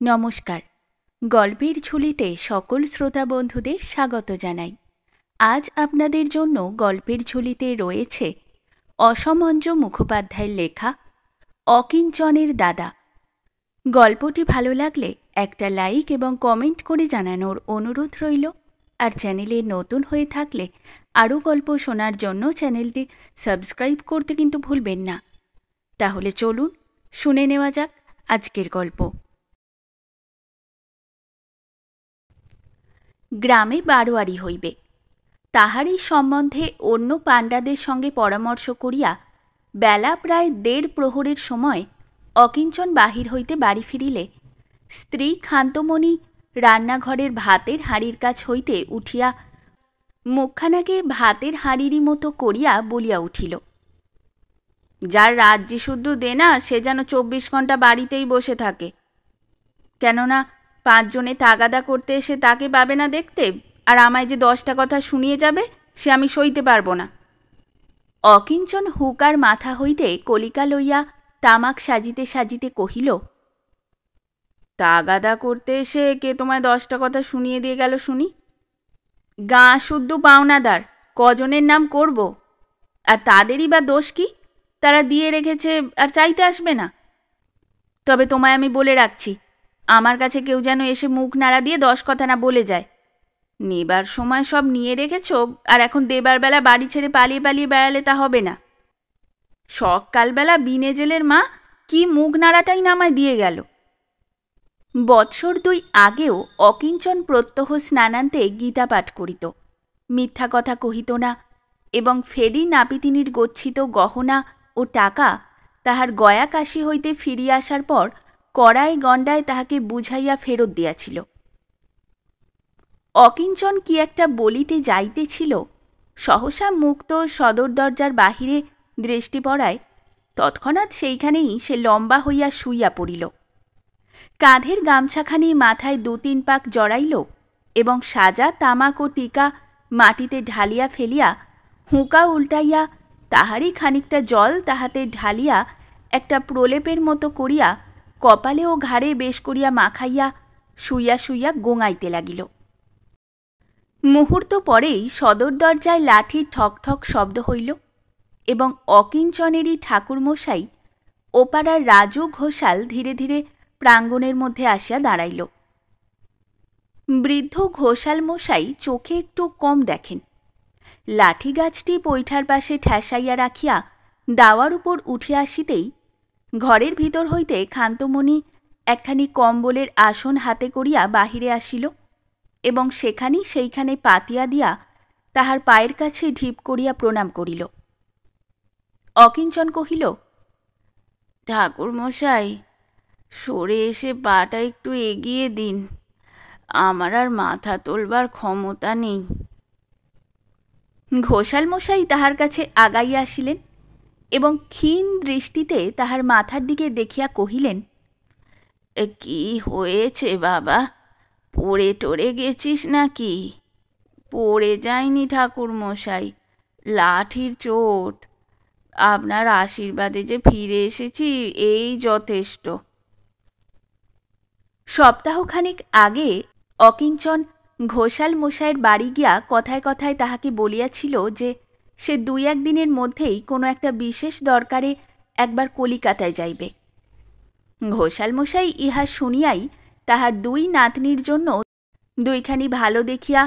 নমস্কার। গল্পের ঝুলিতে সকল শ্রোতা বন্ধুদের স্বাগত জানাই। আজ আপনাদের জন্য গল্পের ঝুলিতে রয়েছে অসমঞ্জু মুখোপাধ্যায়ের লেখা অকিঞ্চনের দাদা। গল্পটি ভালো লাগলে একটা লাইক এবং কমেন্ট করে জানানোর অনুরোধ রইল। আর চ্যানেলে নতুন হয়ে থাকলে আরও গল্প শোনার জন্য চ্যানেলটি সাবস্ক্রাইব করতে কিন্তু ভুলবেন না। তাহলে চলুন শুনে নেওয়া যাক আজকের গল্প। গ্রামে বারোয়ারি হইবে, তাহারই সম্বন্ধে অন্য পাণ্ডাদের সঙ্গে পরামর্শ করিয়া বেলা প্রায় 1:30 প্রহরের সময় অকিঞ্চন বাহির হইতে বাড়ি ফিরিলে স্ত্রী ক্ষান্তমণি রান্নাঘরের ভাতের হাঁড়ির কাছ হইতে উঠিয়া মুখখানাকে ভাতের হাঁড়িরই মতো করিয়া বলিয়া উঠিল, যার রাজ্যি শুদ্ধ দে না সে যেন 24 ঘণ্টা বাড়িতেই বসে থাকে, কেননা 5 জনে তাগাদা করতে এসে তাকে পাবে না দেখতে, আর আমায় যে 10টা কথা শুনিয়ে যাবে সে আমি সইতে পারবো না। অকিঞ্চন হুকার মাথা হইতে কলিকা লইয়া তামাক সাজিতে সাজিতে কহিল, তাগাদা করতে এসে কে তোমায় 10টা কথা শুনিয়ে দিয়ে গেল শুনি? গাঁ শুদ্ধ পাওনাদার কজনের নাম করব, আর তাদেরই বা দোষ কি? তারা দিয়ে রেখেছে আর চাইতে আসবে না। তবে তোমায় আমি বলে রাখছি, আমার কাছে কেউ যেন এসে মুখ নাড়া দিয়ে 10 কথা না বলে যায়। নেবার সময় সব নিয়ে রেখেছ, আর এখন দেবার বেলা বাড়ি ছেড়ে পালিয়ে পালিয়ে বেড়ালে তা হবে না। সকালবেলা বিনে জেলের মা কি মুখ নাড়াটাই নামায় দিয়ে গেল। বৎসর 2 আগেও অকিঞ্চন প্রত্যহ স্নানান্তে গীতা পাঠ করিত, মিথ্যা কথা কহিত না, এবং ফেলি নাপিতিনীর গচ্ছিত গহনা ও টাকা তাহার গয়া কাশি হইতে ফিরিয়া আসার পর কড়ায় গণ্ডায় তাহাকে বুঝাইয়া ফেরত দিয়াছিল। অকিঞ্চন কি একটা বলিতে যাইতেছিল, সহসা মুক্ত সদর দরজার বাহিরে দৃষ্টি পড়ায় তৎক্ষণাৎ সেইখানেই সে লম্বা হইয়া শুইয়া পড়িল। কাঁধের গামছাখানি মাথায় 2-3 পাক জড়াইল এবং সাজা তামাক ও টিকা মাটিতে ঢালিয়া ফেলিয়া হুঁকা উল্টাইয়া তাহারই খানিকটা জল তাহাতে ঢালিয়া একটা প্রলেপের মতো করিয়া কপালে ও ঘাড়ে বেশ করিয়া মাখাইয়া শুইয়া শুইয়া গোঙাইতে লাগিল। মুহূর্ত পরেই সদর দরজায় লাঠির ঠক ঠক শব্দ হইল এবং অকিঞ্চনেরই ঠাকুরমশাই ওপাড়ার রাজু ঘোষাল ধীরে ধীরে প্রাঙ্গণের মধ্যে আসিয়া দাঁড়াইল। বৃদ্ধ ঘোষাল মশাই চোখে একটু কম দেখেন। লাঠি গাছটি পৈঠার পাশে ঠেসাইয়া রাখিয়া দাওয়ার উপর উঠিয়া আসিতেই ঘরের ভিতর হইতে ক্ষান্তমণি একখানি কম্বলের আসন হাতে করিয়া বাহিরে আসিল এবং সেখানেই সেইখানে পাতিয়া দিয়া তাহার পায়ের কাছে ঢিপ করিয়া প্রণাম করিল। অকিঞ্চন কহিল, ঠাকুরমশাই, সরে এসে পাটা একটু এগিয়ে দিন, আমার আর মাথা তোলবার ক্ষমতা নেই। ঘোষাল মশাই তাহার কাছে আগাইয়া আসিলেন এবং ক্ষীণ দৃষ্টিতে তাহার মাথার দিকে দেখিয়া কহিলেন, কি হয়েছে বাবা, পড়ে টরে গেছিস নাকি? পড়ে যায়নি ঠাকুরমশাই, লাঠির চোট। আপনার আশীর্বাদে যে ফিরে এসেছি এই যথেষ্ট। সপ্তাহখানেক আগে অকিঞ্চন ঘোষাল মশাইয়ের বাড়ি গিয়া কথায় কথায় তাহাকে বলিয়াছিল যে সে 2-1 দিনের মধ্যেই কোনো একটা বিশেষ দরকারে একবার কলিকাতায় যাইবে। ঘোষাল মশাই ইহা শুনিয়াই তাহার 2 নাতনির জন্য 2খানি ভালো দেখিয়া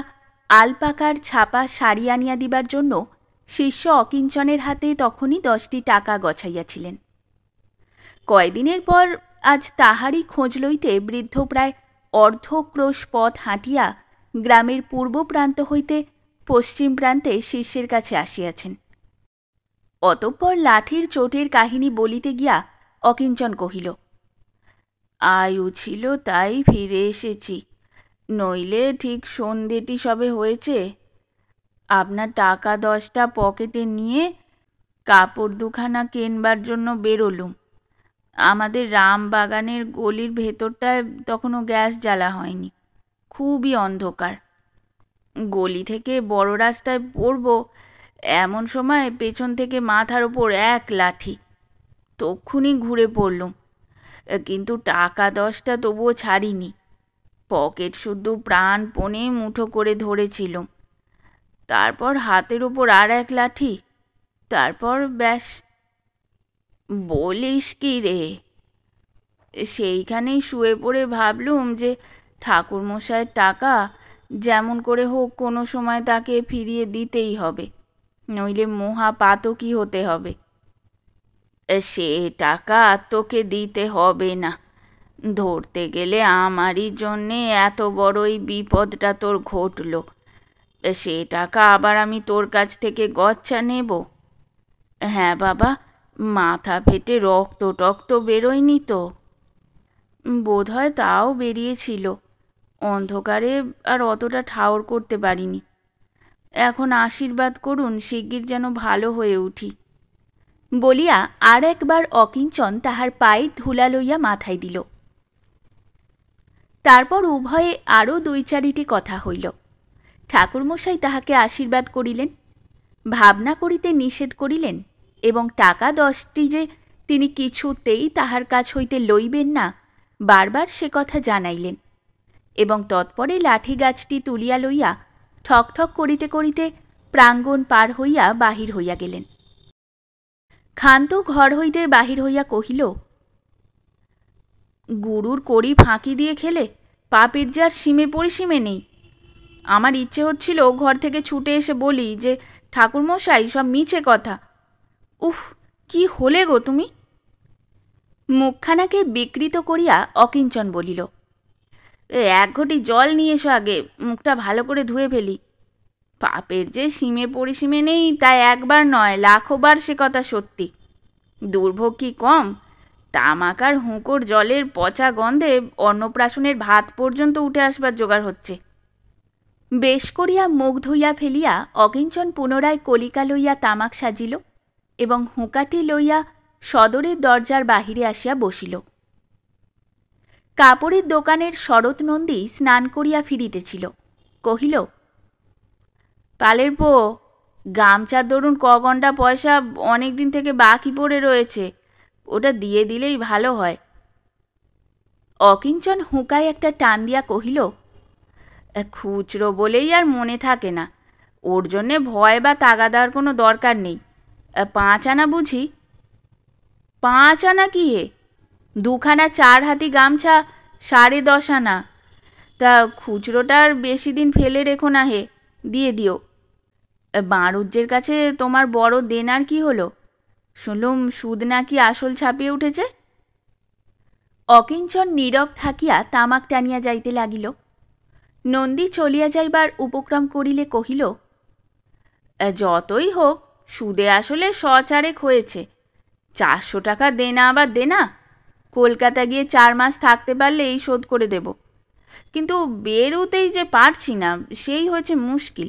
আলপাকার ছাপা শাড়ি আনিয়া দিবার জন্য শিষ্য অকিঞ্চনের হাতে তখনই 10টি টাকা গছাইয়াছিলেন। কয়দিনের পর আজ তাহারই খোঁজ লইতে বৃদ্ধ প্রায় অর্ধক্রোশ পথ হাঁটিয়া গ্রামের পূর্ব প্রান্ত হইতে পশ্চিম প্রান্তে শিষ্যের কাছে আসিয়াছেন। অতঃপর লাঠির চোটের কাহিনী বলিতে গিয়া অকিঞ্চন কহিল, আয়ু ছিল তাই ফিরে এসেছি, নইলে ঠিক সন্ধ্যেটি সবে হয়েছে। আপনার টাকা 10টা পকেটে নিয়ে কাপড় 2খানা কেনবার জন্য বেরোলুম। আমাদের রামবাগানের গলির ভেতরটায় তখনও গ্যাস জ্বালা হয়নি, খুবই অন্ধকার। গলি থেকে বড় রাস্তায় পড়ব এমন সময় পেছন থেকে মাথার ওপর এক লাঠি, তক্ষুনি ঘুরে পড়লুম। কিন্তু টাকা 10টা তবুও ছাড়িনি। পকেট শুদ্ধ প্রাণপণে মুঠো করে ধরেছিল। তারপর হাতের ওপর আর এক লাঠি, তারপর ব্যাস। বলিস কি রে? সেইখানেই শুয়ে পড়ে ভাবলুম যে ঠাকুরমশায়ের টাকা যেমন করে হোক কোনো সময় তাকে ফিরিয়ে দিতেই হবে, নইলে মহাপাতকী হতে হবে। সে টাকা তোকে দিতে হবে না। ধরতে গেলে আমারই জন্যে এত বড় এই বিপদটা তোর ঘটল। সে টাকা আবার আমি তোর কাছ থেকে গচ্ছা নেব? হ্যাঁ বাবা, মাথা ফেটে রক্ত টক্ত বেরোয়নি তো? বোধহয় তাও বেরিয়েছিল। অন্ধকারে আর অতটা ঠাউর করতে পারিনি। এখন আশীর্বাদ করুন শিগগির যেন ভালো হয়ে উঠি। বলিয়া আর একবার অকিঞ্চন তাহার পায়ে ধুলা লইয়া মাথায় দিল। তারপর উভয়ে আরও 2-4টি কথা হইল। ঠাকুরমশাই তাহাকে আশীর্বাদ করিলেন, ভাবনা করিতে নিষেধ করিলেন, এবং টাকা 10টি যে তিনি কিছুতেই তাহার কাছ হইতে লইবেন না বারবার সে কথা জানাইলেন, এবং তৎপরে লাঠি গাছটি তুলিয়া লইয়া ঠক ঠক করিতে করিতে প্রাঙ্গণ পার হইয়া বাহির হইয়া গেলেন। খান্ত ঘর হইতে বাহির হইয়া কহিল, গুরুর কড়ি ফাঁকি দিয়ে খেলে পাপের যার সীমে পরিসীমে নেই। আমার ইচ্ছে হচ্ছিল ঘর থেকে ছুটে এসে বলি যে ঠাকুরমশাই সব মিছে কথা। উফ, কি হলে গো তুমি? মুখখানাকে বিকৃত করিয়া অকিঞ্চন বলিল, 1 ঘটি জল নিয়ে এসো, আগে মুখটা ভালো করে ধুয়ে ফেলি। পাপের যে সীমে পরিসীমে নেই তাই একবার নয়, লাখবার সে কথা সত্যি। দুর্ভোগ কি কম? তামাক আর হুঁকোর জলের পচা গন্ধে অন্নপ্রাশনের ভাত পর্যন্ত উঠে আসবার জোগাড় হচ্ছে। বেশ করিয়া মুখ ধুইয়া ফেলিয়া অকিঞ্চন পুনরায় কলিকা লইয়া তামাক সাজিল এবং হুঁকাটি লইয়া সদরের দরজার বাহিরে আসিয়া বসিল। কাপড়ের দোকানের শরৎ নন্দী স্নান করিয়া ফিরিতেছিল। কহিল, পালের পো, গামছার দরুন কগন্ডা পয়সা অনেক দিন থেকে বাকি পড়ে রয়েছে, ওটা দিয়ে দিলেই ভালো হয়। অকিঞ্চন হুঁকায় একটা টান দিয়া কহিল, খুচরো বলেই আর মনে থাকে না, ওর জন্যে ভয় বা তাগা দেওয়ার কোনো দরকার নেই। 5 আনা বুঝি? 5 আনা কি হে? 2খানা 4 হাতি গামছা 10.5 আনা। তা খুচরোটার বেশি দিন ফেলে রেখো না হে, দিয়ে দিও। বাঁড়ুজ্যের কাছে তোমার বড় দেনার কি হলো? শুনলুম সুদ নাকি আসল ছাপিয়ে উঠেছে। অকিঞ্চন নীরব থাকিয়া তামাক টানিয়া যাইতে লাগিল। নন্দী চলিয়া যাইবার উপক্রম করিলে কহিল, যতই হোক সুদে আসলে 100 হয়েছে। 400 টাকা দেনা আবার দেনা। কলকাতা গিয়ে 4 মাস থাকতে পারলে এই শোধ করে দেব, কিন্তু বেরোতেই যে পারছি না, সেই হয়েছে মুশকিল।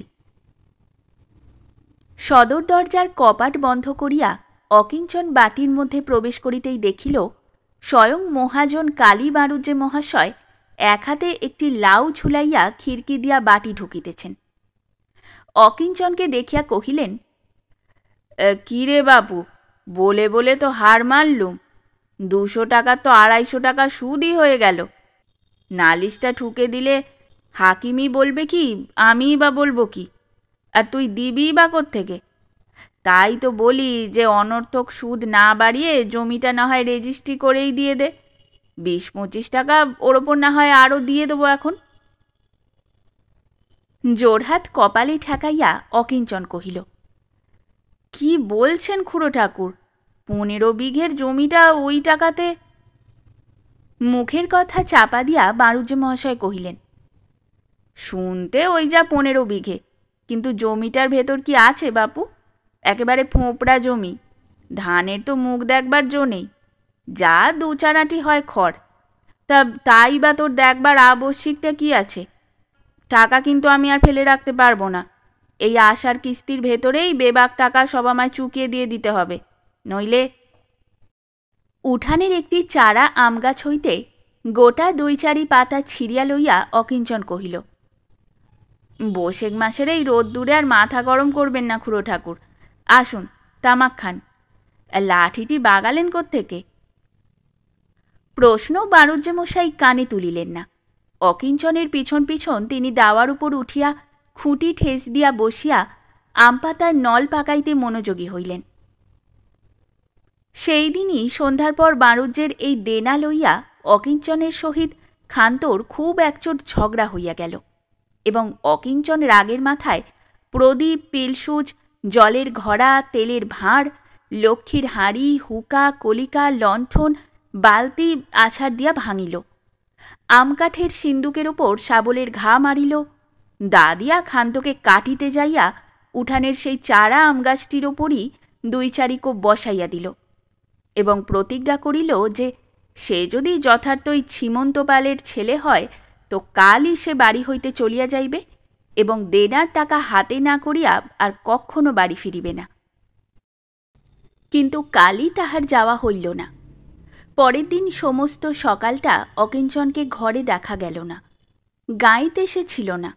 সদর দরজার কপাট বন্ধ করিয়া অকিঞ্চন বাটির মধ্যে প্রবেশ করিতেই দেখিল স্বয়ং মহাজন কালী বাঁড়ুজ্যে মহাশয় এক হাতে একটি লাউ ঝুলাইয়া খিড়কি দিয়া বাটি ঢুকিতেছেন। অকিঞ্চনকে দেখিয়া কহিলেন, কি রে বাপু, বলে বলে তো হার মানলুম। 200 টাকা তো 250 টাকা সুদই হয়ে গেল। নালিশটা ঠুকে দিলে হাকিমই বলবে কি, আমিই বা বলবো কি? আর তুই দিবি বা কোত্থেকে? তাই তো বলি যে অনর্থক সুদ না বাড়িয়ে জমিটা না হয় রেজিস্ট্রি করেই দিয়ে দে। 20-25 টাকা ওর ওপর না হয় আরও দিয়ে দেবো এখন। জোড়হাত কপালে ঠেকাইয়া অকিঞ্চন কহিল, কি বলছেন খুড়ো ঠাকুর? 15 বিঘের জমিটা ওই টাকাতে? মুখের কথা চাপা দিয়া বাঁড়ুজ্যে মহাশয় কহিলেন, শুনতে ওই যা 15 বিঘে, কিন্তু জমিটার ভেতর কি আছে বাপু? একেবারে ফোঁপড়া জমি। ধানের তো মুখ দেখবার জো নেই, যা 2-4 আঁটি হয় খড়। তাই বা তোর দেখবার আবশ্যিকটা কি আছে? টাকা কিন্তু আমি আর ফেলে রাখতে পারবো না। এই আশার কিস্তির ভেতরেই বেবাক টাকা সব আমায় চুকিয়ে দিয়ে দিতে হবে, নইলে। উঠানের একটি চারা আম গাছ হইতে গোটা 2-4 পাতা ছিঁড়িয়া লইয়া অকিঞ্চন কহিল, বৈশাখ মাসের এই রোদ্দুরে আর মাথা গরম করবেন না খুড়ো ঠাকুর, আসুন তামাক খান। লাঠিটি বাগালেন কোত্থেকে? প্রশ্ন বাণিজ্যমশাই কানে তুলিলেন না। অকিঞ্চনের পিছন পিছন তিনি দাওয়ার উপর উঠিয়া খুঁটি ঠেস দিয়া বসিয়া আমপাতার নল পাকাইতে মনোযোগী হইলেন। সেই দিনই সন্ধ্যার পর বাণিজ্যের এই দেনা লইয়া অকিঞ্চনের সহিত খান্তর খুব একচোট ঝগড়া হইয়া গেল, এবং অকিঞ্চন রাগের মাথায় প্রদীপ, পিলসুচ, জলের ঘড়া, তেলের ভাঁড়, লক্ষ্মীর হাঁড়ি, হুকা, কলিকা, লণ্ঠন, বালতি আছাড় দিয়া ভাঙিল। আমকাঠের সিন্দুকের ওপর শাবলের ঘা মারিল। দা দিয়া খান্তকে কাটিতে যাইয়া উঠানের সেই চারা আমগাছটির ওপরই 2-4 কোপ বসাইয়া দিল, এবং প্রতিজ্ঞা করিল যে সে যদি যথার্থই ছিমন্তপালের ছেলে হয় তো কালই সে বাড়ি হইতে চলিয়া যাইবে, এবং দেনার টাকা হাতে না করিয়া আর কখনো বাড়ি ফিরিবে না। কিন্তু কালই তাহার যাওয়া হইল না। পরের দিন সমস্ত সকালটা অকিঞ্চনকে ঘরে দেখা গেল না। গাঁইতে সে ছিল না।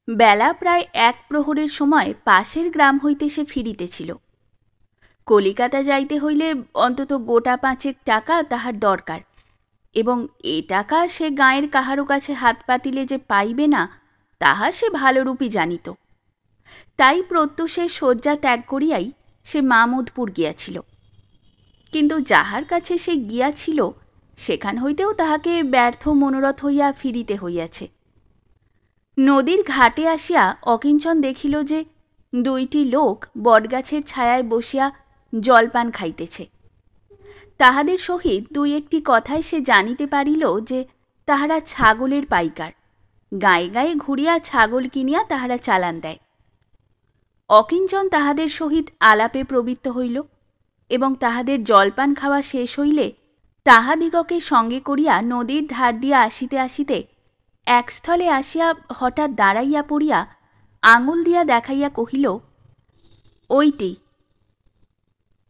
বেলা প্রায় 1 প্রহরের সময় পাশের গ্রাম হইতে সে ফিরিতেছিল। কলিকাতা যাইতে হইলে অন্তত গোটা 5 টাকা তাহার দরকার, এবং এ টাকা সে গাঁয়ের কাহারও কাছে হাত পাতিলে যে পাইবে না তাহা সে ভালোরূপই জানিত। তাই প্রত্যুষে শয্যা ত্যাগ করিয়াই সে মামুদপুর গিয়াছিল। কিন্তু যাহার কাছে সে গিয়াছিল সেখান হইতেও তাহাকে ব্যর্থ মনোরথ হইয়া ফিরিতে হইয়াছে। নদীর ঘাটে আসিয়া অকিঞ্চন দেখিল যে 2টি লোক বটগাছের ছায়ায় বসিয়া জলপান খাইতেছে। তাহাদের সহিত 2-1টি কথায় সে জানিতে পারিল যে তাহারা ছাগলের পাইকার, গায়ে গায়ে ঘুরিয়া ছাগল কিনিয়া তাহারা চালান দেয়। অকিঞ্চন তাহাদের সহিত আলাপে প্রবৃত্ত হইল, এবং তাহাদের জলপান খাওয়া শেষ হইলে তাহাদিগকে সঙ্গে করিয়া নদীর ধার দিয়া আসিতে আসিতে এক স্থলে আসিয়া হঠাৎ দাঁড়াইয়া পড়িয়া আঙুল দিয়া দেখাইয়া কহিল, ওইটি।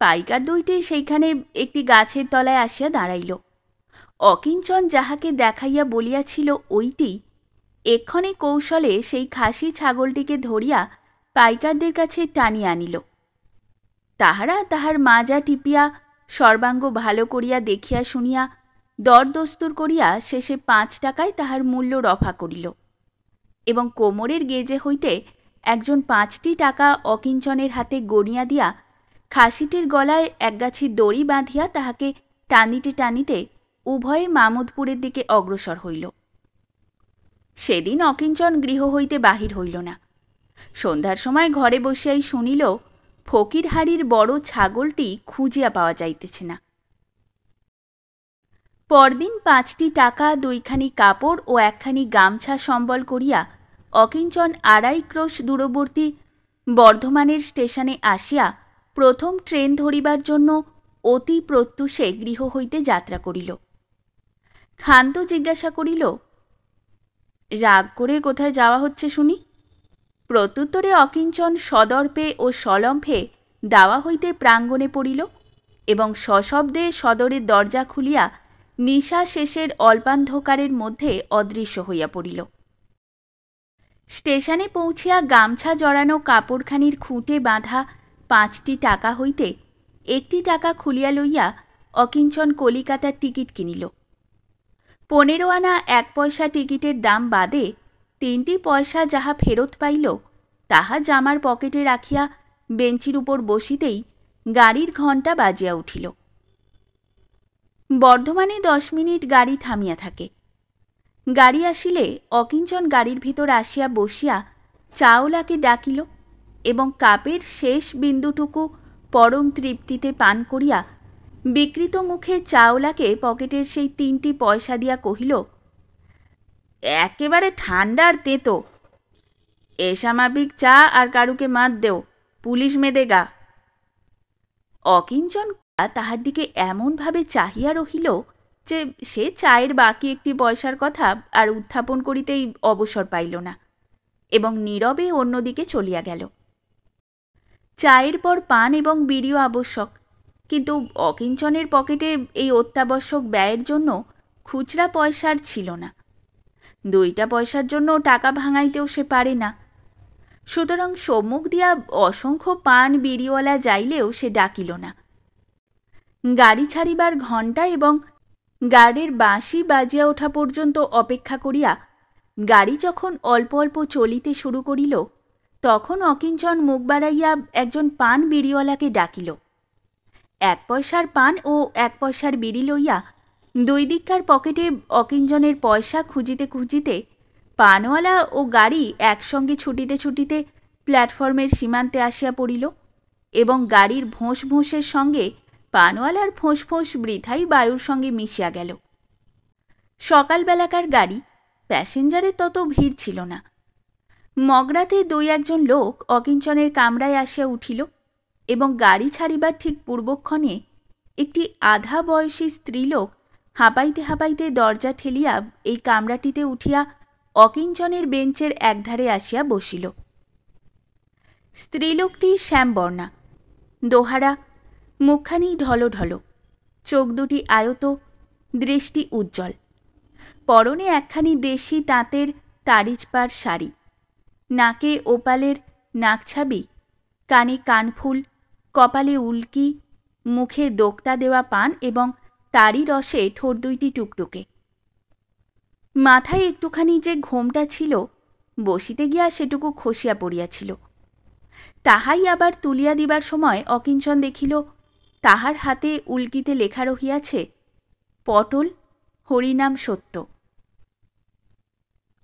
পাইকার 2টি সেইখানে একটি গাছের তলায় আসিয়া দাঁড়াইল। অকিঞ্চন যাহাকে দেখাইয়া বলিয়াছিল ওইটি, এক্ষণে কৌশলে সেই খাসি ছাগলটিকে ধরিয়া পাইকারদের কাছে টানিয়া আনিল। তাহারা তাহার মাজা টিপিয়া সর্বাঙ্গ ভালো করিয়া দেখিয়া শুনিয়া দরদস্তুর করিয়া শেষে 5 টাকায় তাহার মূল্য রফা করিল, এবং কোমরের গেজে হইতে একজন 5টি টাকা অকিঞ্চনের হাতে গড়িয়া দিয়া খাসিটির গলায় একগাছি দড়ি বাঁধিয়া তাহাকে টানিতে টানিতে উভয়ে মামুদপুরের দিকে অগ্রসর হইল। সেদিন অকিঞ্চন গৃহ হইতে বাহির হইল না। সন্ধ্যার সময় ঘরে বসিয়াই শুনিল ফকিরহারির বড় ছাগলটি খুঁজিয়া পাওয়া যাইতেছে না। পরদিন 5টি টাকা, 2খানি কাপড় ও 1খানি গামছা সম্বল করিয়া অকিঞ্চন 2.5 ক্রোশ দূরবর্তী বর্ধমানের স্টেশনে আসিয়া প্রথম ট্রেন ধরিবার জন্য অতি প্রত্যুষে গৃহ হইতে যাত্রা করিল। খান্ত জিজ্ঞাসা করিল, রাগ করে কোথায় যাওয়া হচ্ছে শুনি? প্রত্যুত্তরে অকিঞ্চন সদর্পে ও সলম্ফে দাওয়া হইতে প্রাঙ্গণে পড়িল, এবং সশব্দে সদরের দরজা খুলিয়া নিশা শেষের অল্পান্ধকারের মধ্যে অদৃশ্য হইয়া পড়িল। স্টেশনে পৌঁছিয়া গামছা জড়ানো কাপড়খানির খুঁটে বাঁধা 5টি টাকা হইতে 1টি টাকা খুলিয়া লইয়া অকিঞ্চন কলিকাতার টিকিট কিনিল। 15 আনা 1 পয়সা টিকিটের দাম বাদে 3টি পয়সা যাহা ফেরত পাইল তাহা জামার পকেটে রাখিয়া বেঞ্চির উপর বসিতেই গাড়ির ঘণ্টা বাজিয়া উঠিল। বর্ধমানে 10 মিনিট গাড়ি থামিয়া থাকে। গাড়ি আসিলে অকিঞ্চন গাড়ির ভিতর আসিয়া বসিয়া চাওলাকে ডাকিল, এবং কাপের শেষ বিন্দুটুকু পরম তৃপ্তিতে পান করিয়া বিকৃত মুখে চাওলাকে পকেটের সেই 3টি পয়সা দিয়া কহিল, একেবারে ঠান্ডার তেতো, এসামাবিক চা আর কারুকে মাত দেও, পুলিশ মেদেগা। অকিঞ্চন তাহার দিকে এমনভাবে চাহিয়া রহিল যে সে চায়ের বাকি 1টি পয়সার কথা আর উত্থাপন করিতেই অবসর পাইল না, এবং নীরবে অন্যদিকে চলিয়া গেল। চায়ের পর পান এবং বিড়িও আবশ্যক, কিন্তু অকিঞ্চনের পকেটে এই অত্যাবশ্যক ব্যয়ের জন্য খুচরা পয়সার ছিল না। 2টা পয়সার জন্য টাকা ভাঙাইতেও সে পারে না। সুতরাং সম্মুখ দিয়া অসংখ্য পান বিড়িওয়ালা যাইলেও সে ডাকিল না। গাড়ি ছাড়িবার ঘণ্টা এবং গার্ডের বাঁশি বাজিয়া ওঠা পর্যন্ত অপেক্ষা করিয়া গাড়ি যখন অল্প অল্প চলিতে শুরু করিল, তখন অকিঞ্চন মুখ বাড়াইয়া একজন পান বিড়িওয়ালাকে ডাকিল। 1 পয়সার পান ও 1 পয়সার বিড়ি লইয়া দুই দিককার পকেটে অকিঞ্চনের পয়সা খুঁজিতে খুঁজিতে পানওয়ালা ও গাড়ি একসঙ্গে ছুটিতে ছুটিতে প্ল্যাটফর্মের সীমান্তে আসিয়া পড়িল এবং গাড়ির ভোঁস ভোঁসের সঙ্গে পানওয়ালার ফোঁস ফোঁস বৃথাই বায়ুর সঙ্গে মিশিয়া গেল। সকালবেলাকার গাড়ি, প্যাসেঞ্জারের তত ভিড় ছিল না। মগরাতে 2-1 লোক অকিঞ্চনের কামরায় আসিয়া উঠিল এবং গাড়ি ছাড়িবার ঠিক পূর্বক্ষণে একটি আধা বয়সী স্ত্রীলোক হাঁপাইতে হাঁপাইতে দরজা ঠেলিয়া এই কামরাটিতে উঠিয়া অকিঞ্চনের বেঞ্চের একধারে আসিয়া বসিল। স্ত্রীলোকটি শ্যামবর্ণা, দোহারা, মুখখানি ঢলঢল, চোখ দুটি আয়ত, দৃষ্টি উজ্জ্বল। পরনে একখানি দেশি তাঁতের তারিজপার শাড়ি, নাকে ওপালের নাকছাবি, কানে কানফুল, কপালে উল্কি, মুখে দোক্তা দেওয়া পান এবং তারি রসে ঠোঁট দুইটি টুকটুকে। মাথায় একটুখানি যে ঘোমটা ছিল, বসিতে গিয়া সেটুকু খসিয়া পড়িয়াছিল। তাহাই আবার তুলিয়া দিবার সময় অকিঞ্চন দেখিল তাহার হাতে উল্কিতে লেখা রহিয়াছে, পটল, হরিনাম সত্য।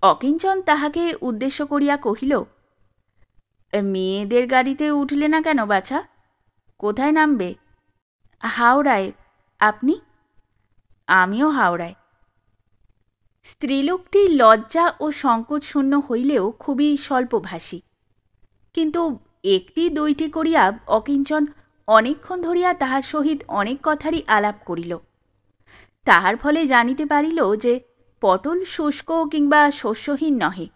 অকিঞ্চন তাহাকে উদ্দেশ্য করিয়া কহিল, মেয়েদের গাড়িতে উঠলে না কেন বাছা? কোথায় নামবে? হাওড়ায়। আপনি? আমিও হাওড়ায়। স্ত্রীলোকটি লজ্জা ও সংকোচশূন্য হইলেও খুবই স্বল্পভাষী, কিন্তু 1-2টি করিয়া অকিঞ্চন অনেকক্ষণ ধরিয়া তাহার সহিত অনেক কথারই আলাপ করিল। তাহার ফলে জানিতে পারিল যে পটল শুষ্ক কিংবা শস্যহীন নহে,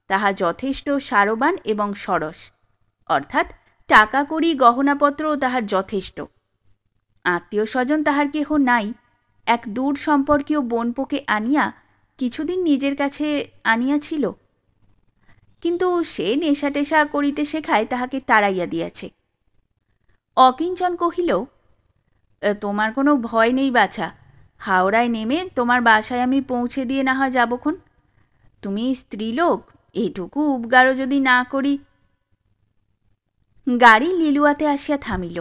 তাহা যথেষ্ট সারবান এবং সরস, অর্থাৎ টাকা কড়ি গহনাপত্র তাহার যথেষ্ট। আত্মীয় স্বজন তাহার কেহ নাই। এক দূর সম্পর্কীয় বোনপোকে আনিয়া কিছুদিন নিজের কাছে আনিয়াছিল, কিন্তু সে নেশা টেশা করিতে শেখায় তাহাকে তাড়াইয়া দিয়াছে। অকিঞ্চন কহিল, তোমার কোনো ভয় নেই বাছা, হাওড়ায় নেমে তোমার বাসায় আমি পৌঁছে দিয়ে না হয় যাবক্ষণ। তুমি স্ত্রীলোক, এটুকু উপকারও যদি না করি। গাড়ি লিলুয়াতে আসিয়া থামিল।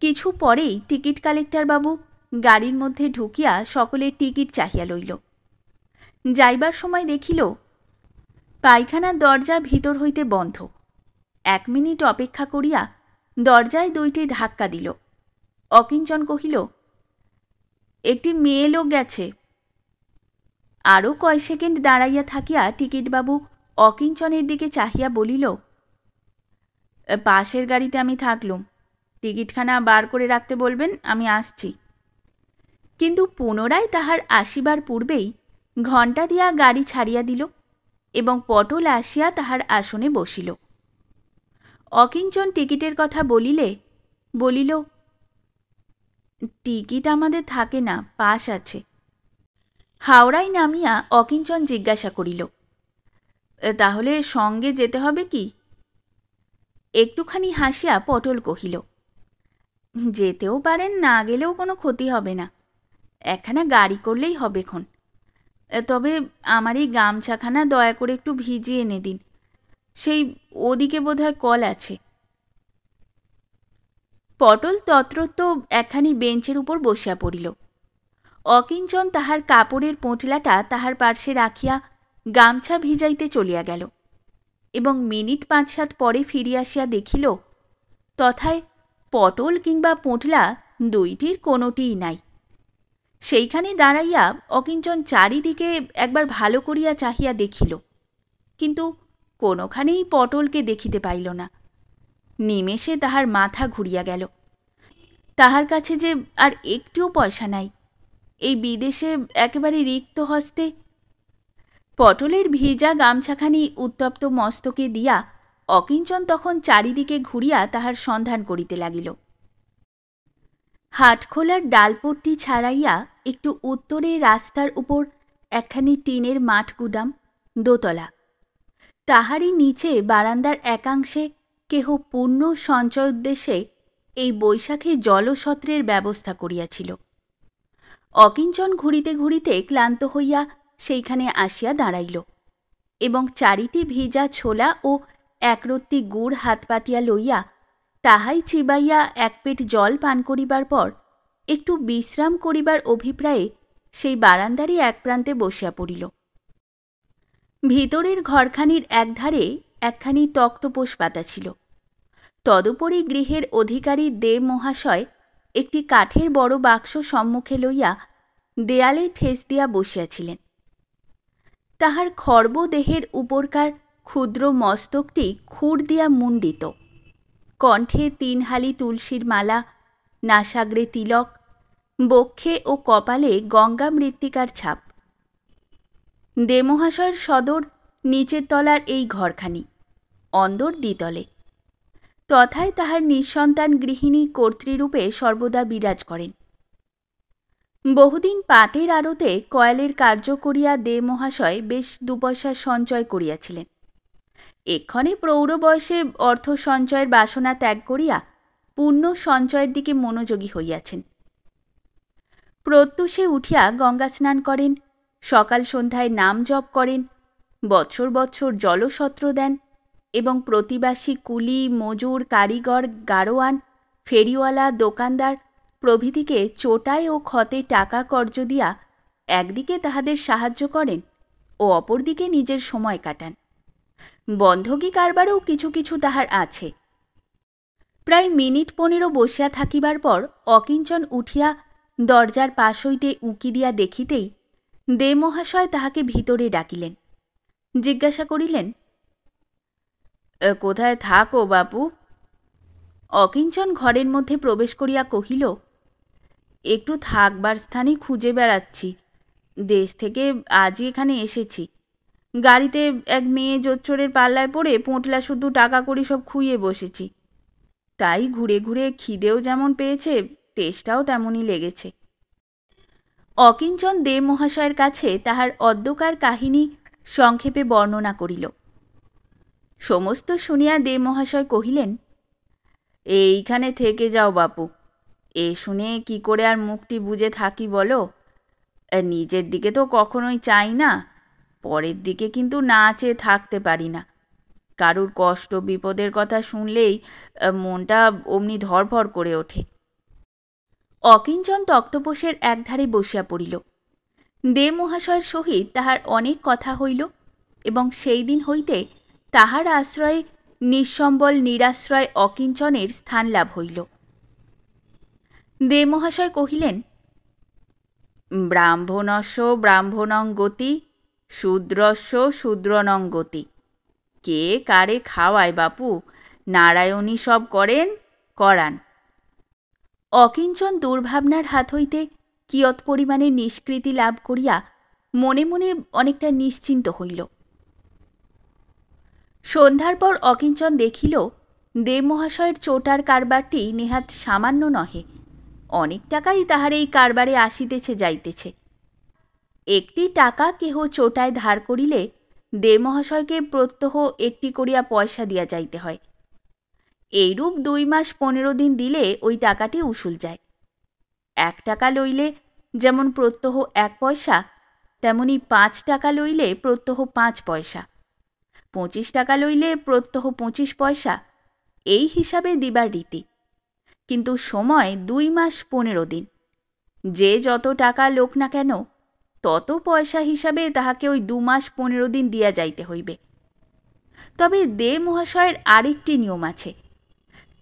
কিছু পরেই টিকিট কালেক্টর বাবু গাড়ির মধ্যে ঢুকিয়া সকলের টিকিট চাহিয়া লইল। যাইবার সময় দেখিল পায়খানার দরজা ভিতর হইতে বন্ধ। 1 মিনিট অপেক্ষা করিয়া দরজায় 2টি ধাক্কা দিল। অকিঞ্চন কহিল, একটি মেয়ে লোক গেছে। আরও কয় সেকেন্ড দাঁড়াইয়া থাকিয়া টিকিটবাবু অকিঞ্চনের দিকে চাহিয়া বলিল, পাশের গাড়িতে আমি থাকলুম, টিকিটখানা বার করে রাখতে বলবেন, আমি আসছি। কিন্তু পুনরায় তাহার আসিবার পূর্বেই ঘণ্টা দিয়া গাড়ি ছাড়িয়া দিল এবং পটল আসিয়া তাহার আসনে বসিল। অকিঞ্চন টিকিটের কথা বলিল, টিকিট আমাদের থাকে না, পাস আছে। হাওড়ায় নামিয়া অকিঞ্চন জিজ্ঞাসা করিল, তাহলে সঙ্গে যেতে হবে কি? একটুখানি হাসিয়া পটল কহিল, যেতেও পারেন, না গেলেও কোনো ক্ষতি হবে না, একখানা গাড়ি করলেই হবেক্ষণ। তবে আমার এই গামছাখানা দয়া করে একটু ভিজিয়ে এনে দিন, সেই ওদিকে বোধহয় কল আছে। পটল তত্রত্ব একখানি বেঞ্চের উপর বসিয়া পড়িল। অকিঞ্চন তাহার কাপড়ের পোঁটলাটা তাহার পার্শ্বে রাখিয়া গামছা ভিজাইতে চলিয়া গেল এবং মিনিট 5-7 পরে ফিরিয়া আসিয়া দেখিল তথায় পটল কিংবা পোঁটলা দুইটির কোনোটিই নাই। সেইখানে দাঁড়াইয়া অকিঞ্চন চারিদিকে একবার ভালো করিয়া চাহিয়া দেখিল, কিন্তু কোনোখানেই পটলকে দেখিতে পাইল না। নিমেষে তাহার মাথা ঘুরিয়া গেল। তাহার কাছে যে আর একটিও পয়সা নাই, এই বিদেশে একেবারে রিক্ত হস্তে। পটলের ভিজা গামছাখানি উত্তপ্ত মস্তকে দিয়া অকিঞ্চন তখন চারিদিকে ঘুরিয়া তাহার সন্ধান করিতে লাগিল। হাটখোলার ডালপট্টি ছাড়াইয়া একটু উত্তরে রাস্তার উপর একখানি টিনের মাঠ গুদাম, দোতলা। তাহারই নিচে বারান্দার একাংশে কেহ পূর্ণ সঞ্চয় উদ্দেশ্যে এই বৈশাখে জলসত্রের ব্যবস্থা করিয়াছিল। অকিঞ্চন ঘুরিতে ঘুরিতে ক্লান্ত হইয়া সেইখানে আসিয়া দাঁড়াইল এবং চারিটি ভিজা ছোলা ও একরত্তি গুড় হাত পাতিয়া লইয়া তাহাই চিবাইয়া এক পেট জল পান করিবার পর একটু বিশ্রাম করিবার অভিপ্রায়ে সেই বারান্দারই এক প্রান্তে বসিয়া পড়িল। ভিতরের ঘরখানির একধারে একখানি তক্তপোষ পাতা ছিল। তদুপরি গৃহের অধিকারী দেব মহাশয় একটি কাঠের বড় বাক্স সম্মুখে লইয়া দেয়ালে ঠেস দিয়া বসিয়াছিলেন। তাহার খর্ব দেহের উপরকার ক্ষুদ্র মস্তকটি খুর দিয়া মুণ্ডিত, কণ্ঠে 3 হালি তুলসীর মালা, নাসাগ্রে তিলক, বক্ষে ও কপালে গঙ্গা মৃত্তিকার ছাপ। দেমহাশয়ের সদর নিচের তলার এই ঘরখানি, অন্দর দ্বিতলে। তথায় তাহার নিঃসন্তান গৃহিণী কর্তৃরূপে সর্বদা বিরাজ করেন। বহুদিন পাটের আড়তে কয়েলের কার্য করিয়া দেমহাশয় বেশ 2 পয়সা সঞ্চয় করিয়াছিলেন। এক্ষণে প্রৌঢ় বয়সে অর্থ সঞ্চয়ের বাসনা ত্যাগ করিয়া পূর্ণ সঞ্চয়ের দিকে মনোযোগী হইয়াছেন। প্রত্যুষে উঠিয়া গঙ্গা স্নান করেন, সকাল সন্ধ্যায় নাম জপ করেন, বৎসর বৎসর জলসত্র দেন এবং প্রতিবাসী কুলি, মজুর, কারিগর, গাড়োয়ান, ফেরিওয়ালা, দোকানদার প্রভৃতিকে চোটায় ও ক্ষতে টাকা কর্জ দিয়া একদিকে তাহাদের সাহায্য করেন ও অপরদিকে নিজের সময় কাটান। বন্ধকি কারবারেও কিছু কিছু তাহার আছে। প্রায় মিনিট 15 বসিয়া থাকিবার পর অকিঞ্চন উঠিয়া দরজার পাশ হইতে উঁকি দিয়া দেখিতেই দেমহাশয় তাহাকে ভিতরে ডাকিলেন। জিজ্ঞাসা করিলেন, কোথায় থাকো বাপু? অকিঞ্চন ঘরের মধ্যে প্রবেশ করিয়া কহিল, একটু থাকবার স্থানই খুঁজে বেড়াচ্ছি। দেশ থেকে আজই এখানে এসেছি। গাড়িতে এক মেয়ে জোচ্চোরের পাল্লায় পড়ে পোঁটলা শুধু টাকা কড়ি সব খুইয়ে বসেছি। তাই ঘুরে ঘুরে খিদেও যেমন পেয়েছে, তেষ্টাও তেমনই লেগেছে। অকিঞ্চন দেব মহাশয়ের কাছে তাহার অদ্যকার কাহিনী সংক্ষেপে বর্ণনা করিল। সমস্ত শুনিয়া দেব মহাশয় কহিলেন, এইখানে থেকে যাও বাপু। এ শুনে কি করে আর মুখটি বুজে থাকি বলো? নিজের দিকে তো কখনোই চাই না, পরের দিকে কিন্তু না চেয়ে থাকতে পারি না। কারুর কষ্ট বিপদের কথা শুনলেই মনটা অমনি ধরফর করে ওঠে। অকিঞ্চন তক্তপোষের একধারে বসিয়া পড়িল। দেব মহাশয়ের সহিত তাহার অনেক কথা হইল এবং সেই দিন হইতে তাহার আশ্রয়ে নিঃসম্বল নিরাশ্রয় অকিঞ্চনের স্থান লাভ হইল। দেব মহাশয় কহিলেন, ব্রাহ্মণস্য ব্রাহ্মণং গতি, শূদ্রস্য শূদ্রনং গতি। কে কারে খাওয়ায় বাপু? নারায়ণী সব করেন, করান। অকিঞ্চন দুর্ভাবনার হাত হইতে কিয়ৎ পরিমাণে নিষ্কৃতি লাভ করিয়া মনে মনে অনেকটা নিশ্চিন্ত হইল। সন্ধ্যার পর অকিঞ্চন দেখিল দেব মহাশয়ের চোটার কারবারটি নেহাত সামান্য নহে, অনেক টাকাই তাহার এই কারবারে আসিতেছে যাইতেছে। একটি টাকা কেহ চোটায় ধার করিলে দেব মহাশয়কে প্রত্যহ একটি করিয়া পয়সা দিয়া যাইতে হয়। এইরূপ 2 মাস 15 দিন দিলে ওই টাকাটি উসুল যায়। 1 টাকা লইলে যেমন প্রত্যহ 1 পয়সা, তেমনি 5 টাকা লইলে প্রত্যহ 5 পয়সা, 25 টাকা লইলে প্রত্যহ 25 পয়সা, এই হিসাবে দিবার রীতি। কিন্তু সময় 2 মাস 15 দিন। যে যত টাকা লোক না কেন, তত পয়সা হিসাবে তাহাকে ওই 2 মাস 15 দিন দিয়া যাইতে হইবে। তবে দেব মহাশয়ের আরেকটি নিয়ম আছে।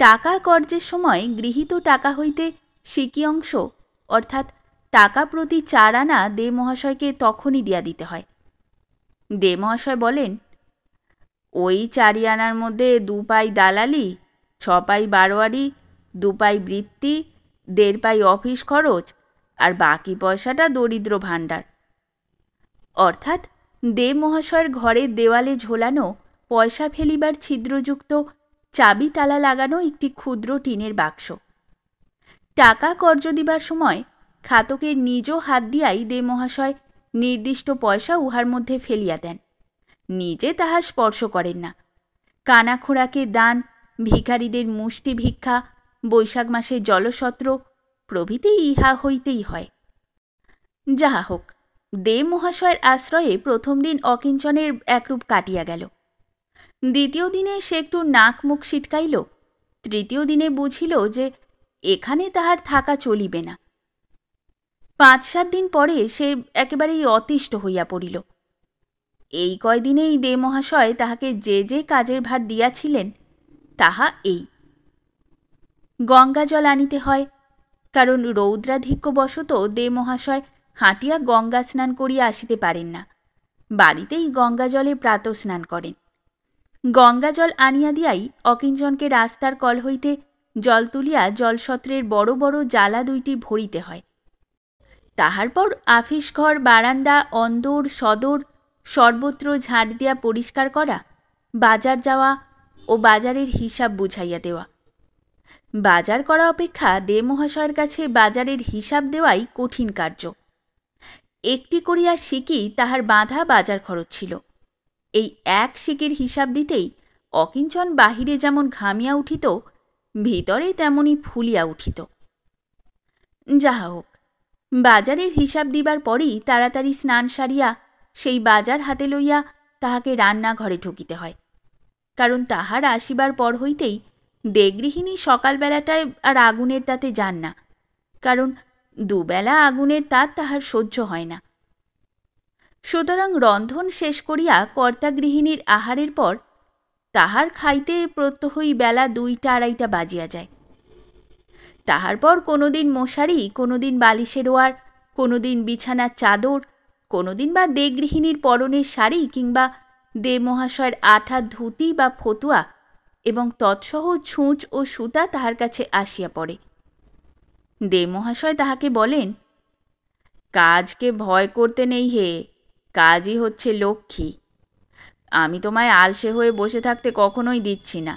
টাকা কর্যের সময় গৃহীত টাকা হইতে সিকি অংশ, অর্থাৎ টাকা প্রতি 4 আনা দেব মহাশয়কে তখনই দিয়া দিতে হয়। দেব মহাশয় বলেন, ওই 4 আনার মধ্যে 2 পাই দালালি, 6 পাই বারোয়ারি, 2 পাই বৃত্তি, 1.5 পাই অফিস খরচ, আর বাকি পয়সাটা দরিদ্র ভাণ্ডার। অর্থাৎ দেব মহাশয়ের ঘরের দেওয়ালে ঝোলানো পয়সা ফেলিবার ছিদ্রযুক্ত চাবি তালা লাগানো একটি ক্ষুদ্র টিনের বাক্স। টাকা কর্য দিবার সময় খাতকের নিজ হাত দিয়াই দেব মহাশয় নির্দিষ্ট পয়সা উহার মধ্যে ফেলিয়া দেন, নিজে তাহা স্পর্শ করেন না। কানাখোড়াকে দান, ভিখারীদের মুষ্টি ভিক্ষা, বৈশাখ মাসে জলসত্র প্রভৃতি ইহা হইতেই হয়। যাহা হোক, দে মহাশয়ের আশ্রয়ে প্রথম দিন অকিঞ্চনের একরূপ কাটিয়া গেল। দ্বিতীয় দিনে সে একটু নাক মুখ সিটকাইল। তৃতীয় দিনে বুঝিল যে এখানে তাহার থাকা চলিবে না। 5-7 দিন পরে সে একেবারেই অতিষ্ঠ হইয়া পড়িল। এই কয়দিনেই দে মহাশয় তাহাকে যে যে কাজের ভার দিয়াছিলেন তাহা এই: গঙ্গা জল আনিতে হয়, কারণ রৌদ্রাধিক্যবশত দে মহাশয় হাঁটিয়া গঙ্গা স্নান করিয়া আসিতে পারেন না, বাড়িতেই গঙ্গা জলে প্রাতঃস্নান করেন। গঙ্গা জল আনিয়া দিয়াই অকিঞ্চনকে রাস্তার কল হইতে জল তুলিয়া জলসত্রের বড় বড় জ্বালা 2টি ভরিতে হয়। তাহার পর আফিস ঘর, বারান্দা, অন্দর, সদর সর্বত্র ঝাঁট দিয়া পরিষ্কার করা, বাজার যাওয়া ও বাজারের হিসাব বুঝাইয়া দেওয়া। বাজার করা অপেক্ষা দে মহাশয়ের কাছে বাজারের হিসাব দেওয়াই কঠিন কার্য। একটি করিয়া সিকি তাহার বাঁধা বাজার খরচ ছিল। এই এক সিকির হিসাব দিতেই অকিঞ্চন বাহিরে যেমন ঘামিয়া উঠিত, ভিতরে তেমনি ফুলিয়া উঠিত। যাহা হোক, বাজারের হিসাব দিবার পরই তাড়াতাড়ি স্নান সারিয়া সেই বাজার হাতে লইয়া তাহাকে রান্নাঘরে ঢুকিতে হয়, কারণ তাহার আসিবার পর হইতেই দেগৃহিণী সকালবেলাটায় আর আগুনের তাতে যান না, কারণ দুবেলা আগুনের তাত তাহার সহ্য হয় না। সুতরাং রন্ধন শেষ করিয়া কর্তা গৃহিণীর আহারের পর তাহার খাইতে প্রত্যহই বেলা 2টা-2:30 বাজিয়া যায়। তাহার পর কোনোদিন মশারি, কোনোদিন বালিশের ওয়ার, কোনোদিন বিছানার চাদর, কোনোদিন বা দে গৃহিণীর পরনের শাড়ি কিংবা দে মহাশয়ের আঠা ধুতি বা ফতুয়া এবং তৎসহ ছুঁচ ও সুতা তাহার কাছে আসিয়া পড়ে। দে মহাশয় তাহাকে বলেন, কাজকে ভয় করতে নেই হে, কাজই হচ্ছে লক্ষ্মী। আমি তোমায় আলসে হয়ে বসে থাকতে কখনোই দিচ্ছি না,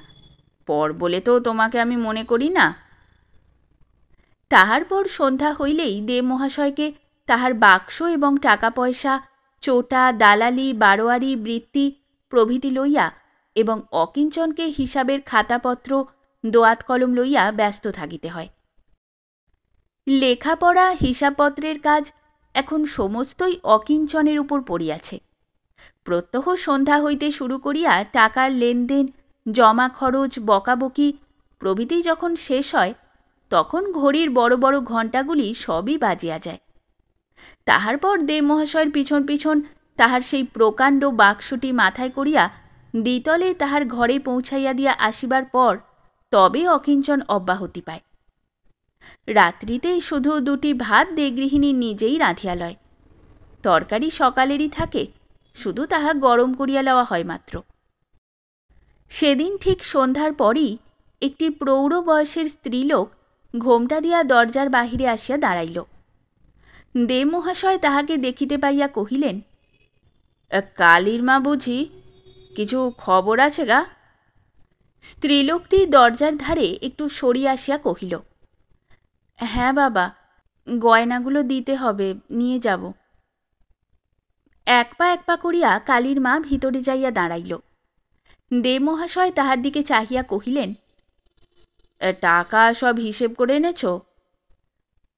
পর বলে তো তোমাকে আমি মনে করি না। তাহার পর সন্ধ্যা হইলেই দে মহাশয়কে তাহার বাক্স এবং টাকা পয়সা, চোটা, দালালি, বারোয়ারি, বৃত্তি প্রভৃতি লইয়া এবং অকিঞ্চনকে হিসাবের খাতাপত্র, দোয়াত কলম লইয়া ব্যস্ত থাকিতে হয়। লেখাপড়া, হিসাবপত্রের কাজ এখন সমস্তই অকিঞ্চনের উপর পড়িয়াছে। প্রত্যহ সন্ধ্যা হইতে শুরু করিয়া টাকার লেনদেন, জমা খরচ, বকাবকি প্রভৃতি যখন শেষ হয়, তখন ঘড়ির বড় বড় ঘণ্টাগুলি সবই বাজিয়া যায়। তাহার পর দে মহাশয়ের পিছন পিছন তাহার সেই প্রকাণ্ড বাক্সটি মাথায় করিয়া দ্বিতলে তাহার ঘরে পৌঁছাইয়া দিয়া আসিবার পর তবে অকিঞ্চন অব্যাহতি পায়। রাত্রিতে শুধু 2টি ভাত দে গৃহিণী নিজেই রাঁধিয়া লয়। তরকারি সকালেরই থাকে, শুধু তাহা গরম করিয়া লওয়া হয় মাত্র। সেদিন ঠিক সন্ধ্যার পরই একটি প্রৌঢ় বয়সের স্ত্রীলোক ঘোমটা দিয়া দরজার বাহিরে আসিয়া দাঁড়াইল। দে মহাশয় তাহাকে দেখিতে পাইয়া কহিলেন, কালীর মা বুঝি? কিছু খবর আছে গা? স্ত্রীলোকটি দরজার ধারে একটু সরিয়া আসিয়া কহিল, হ্যাঁ বাবা, গয়নাগুলো দিতে হবে, নিয়ে যাব। এক পা করিয়া কালীর মা ভিতরে যাইয়া দাঁড়াইল। দে মহাশয় তাহার দিকে চাহিয়া কহিলেন, টাকা সব হিসেব করে এনেছ?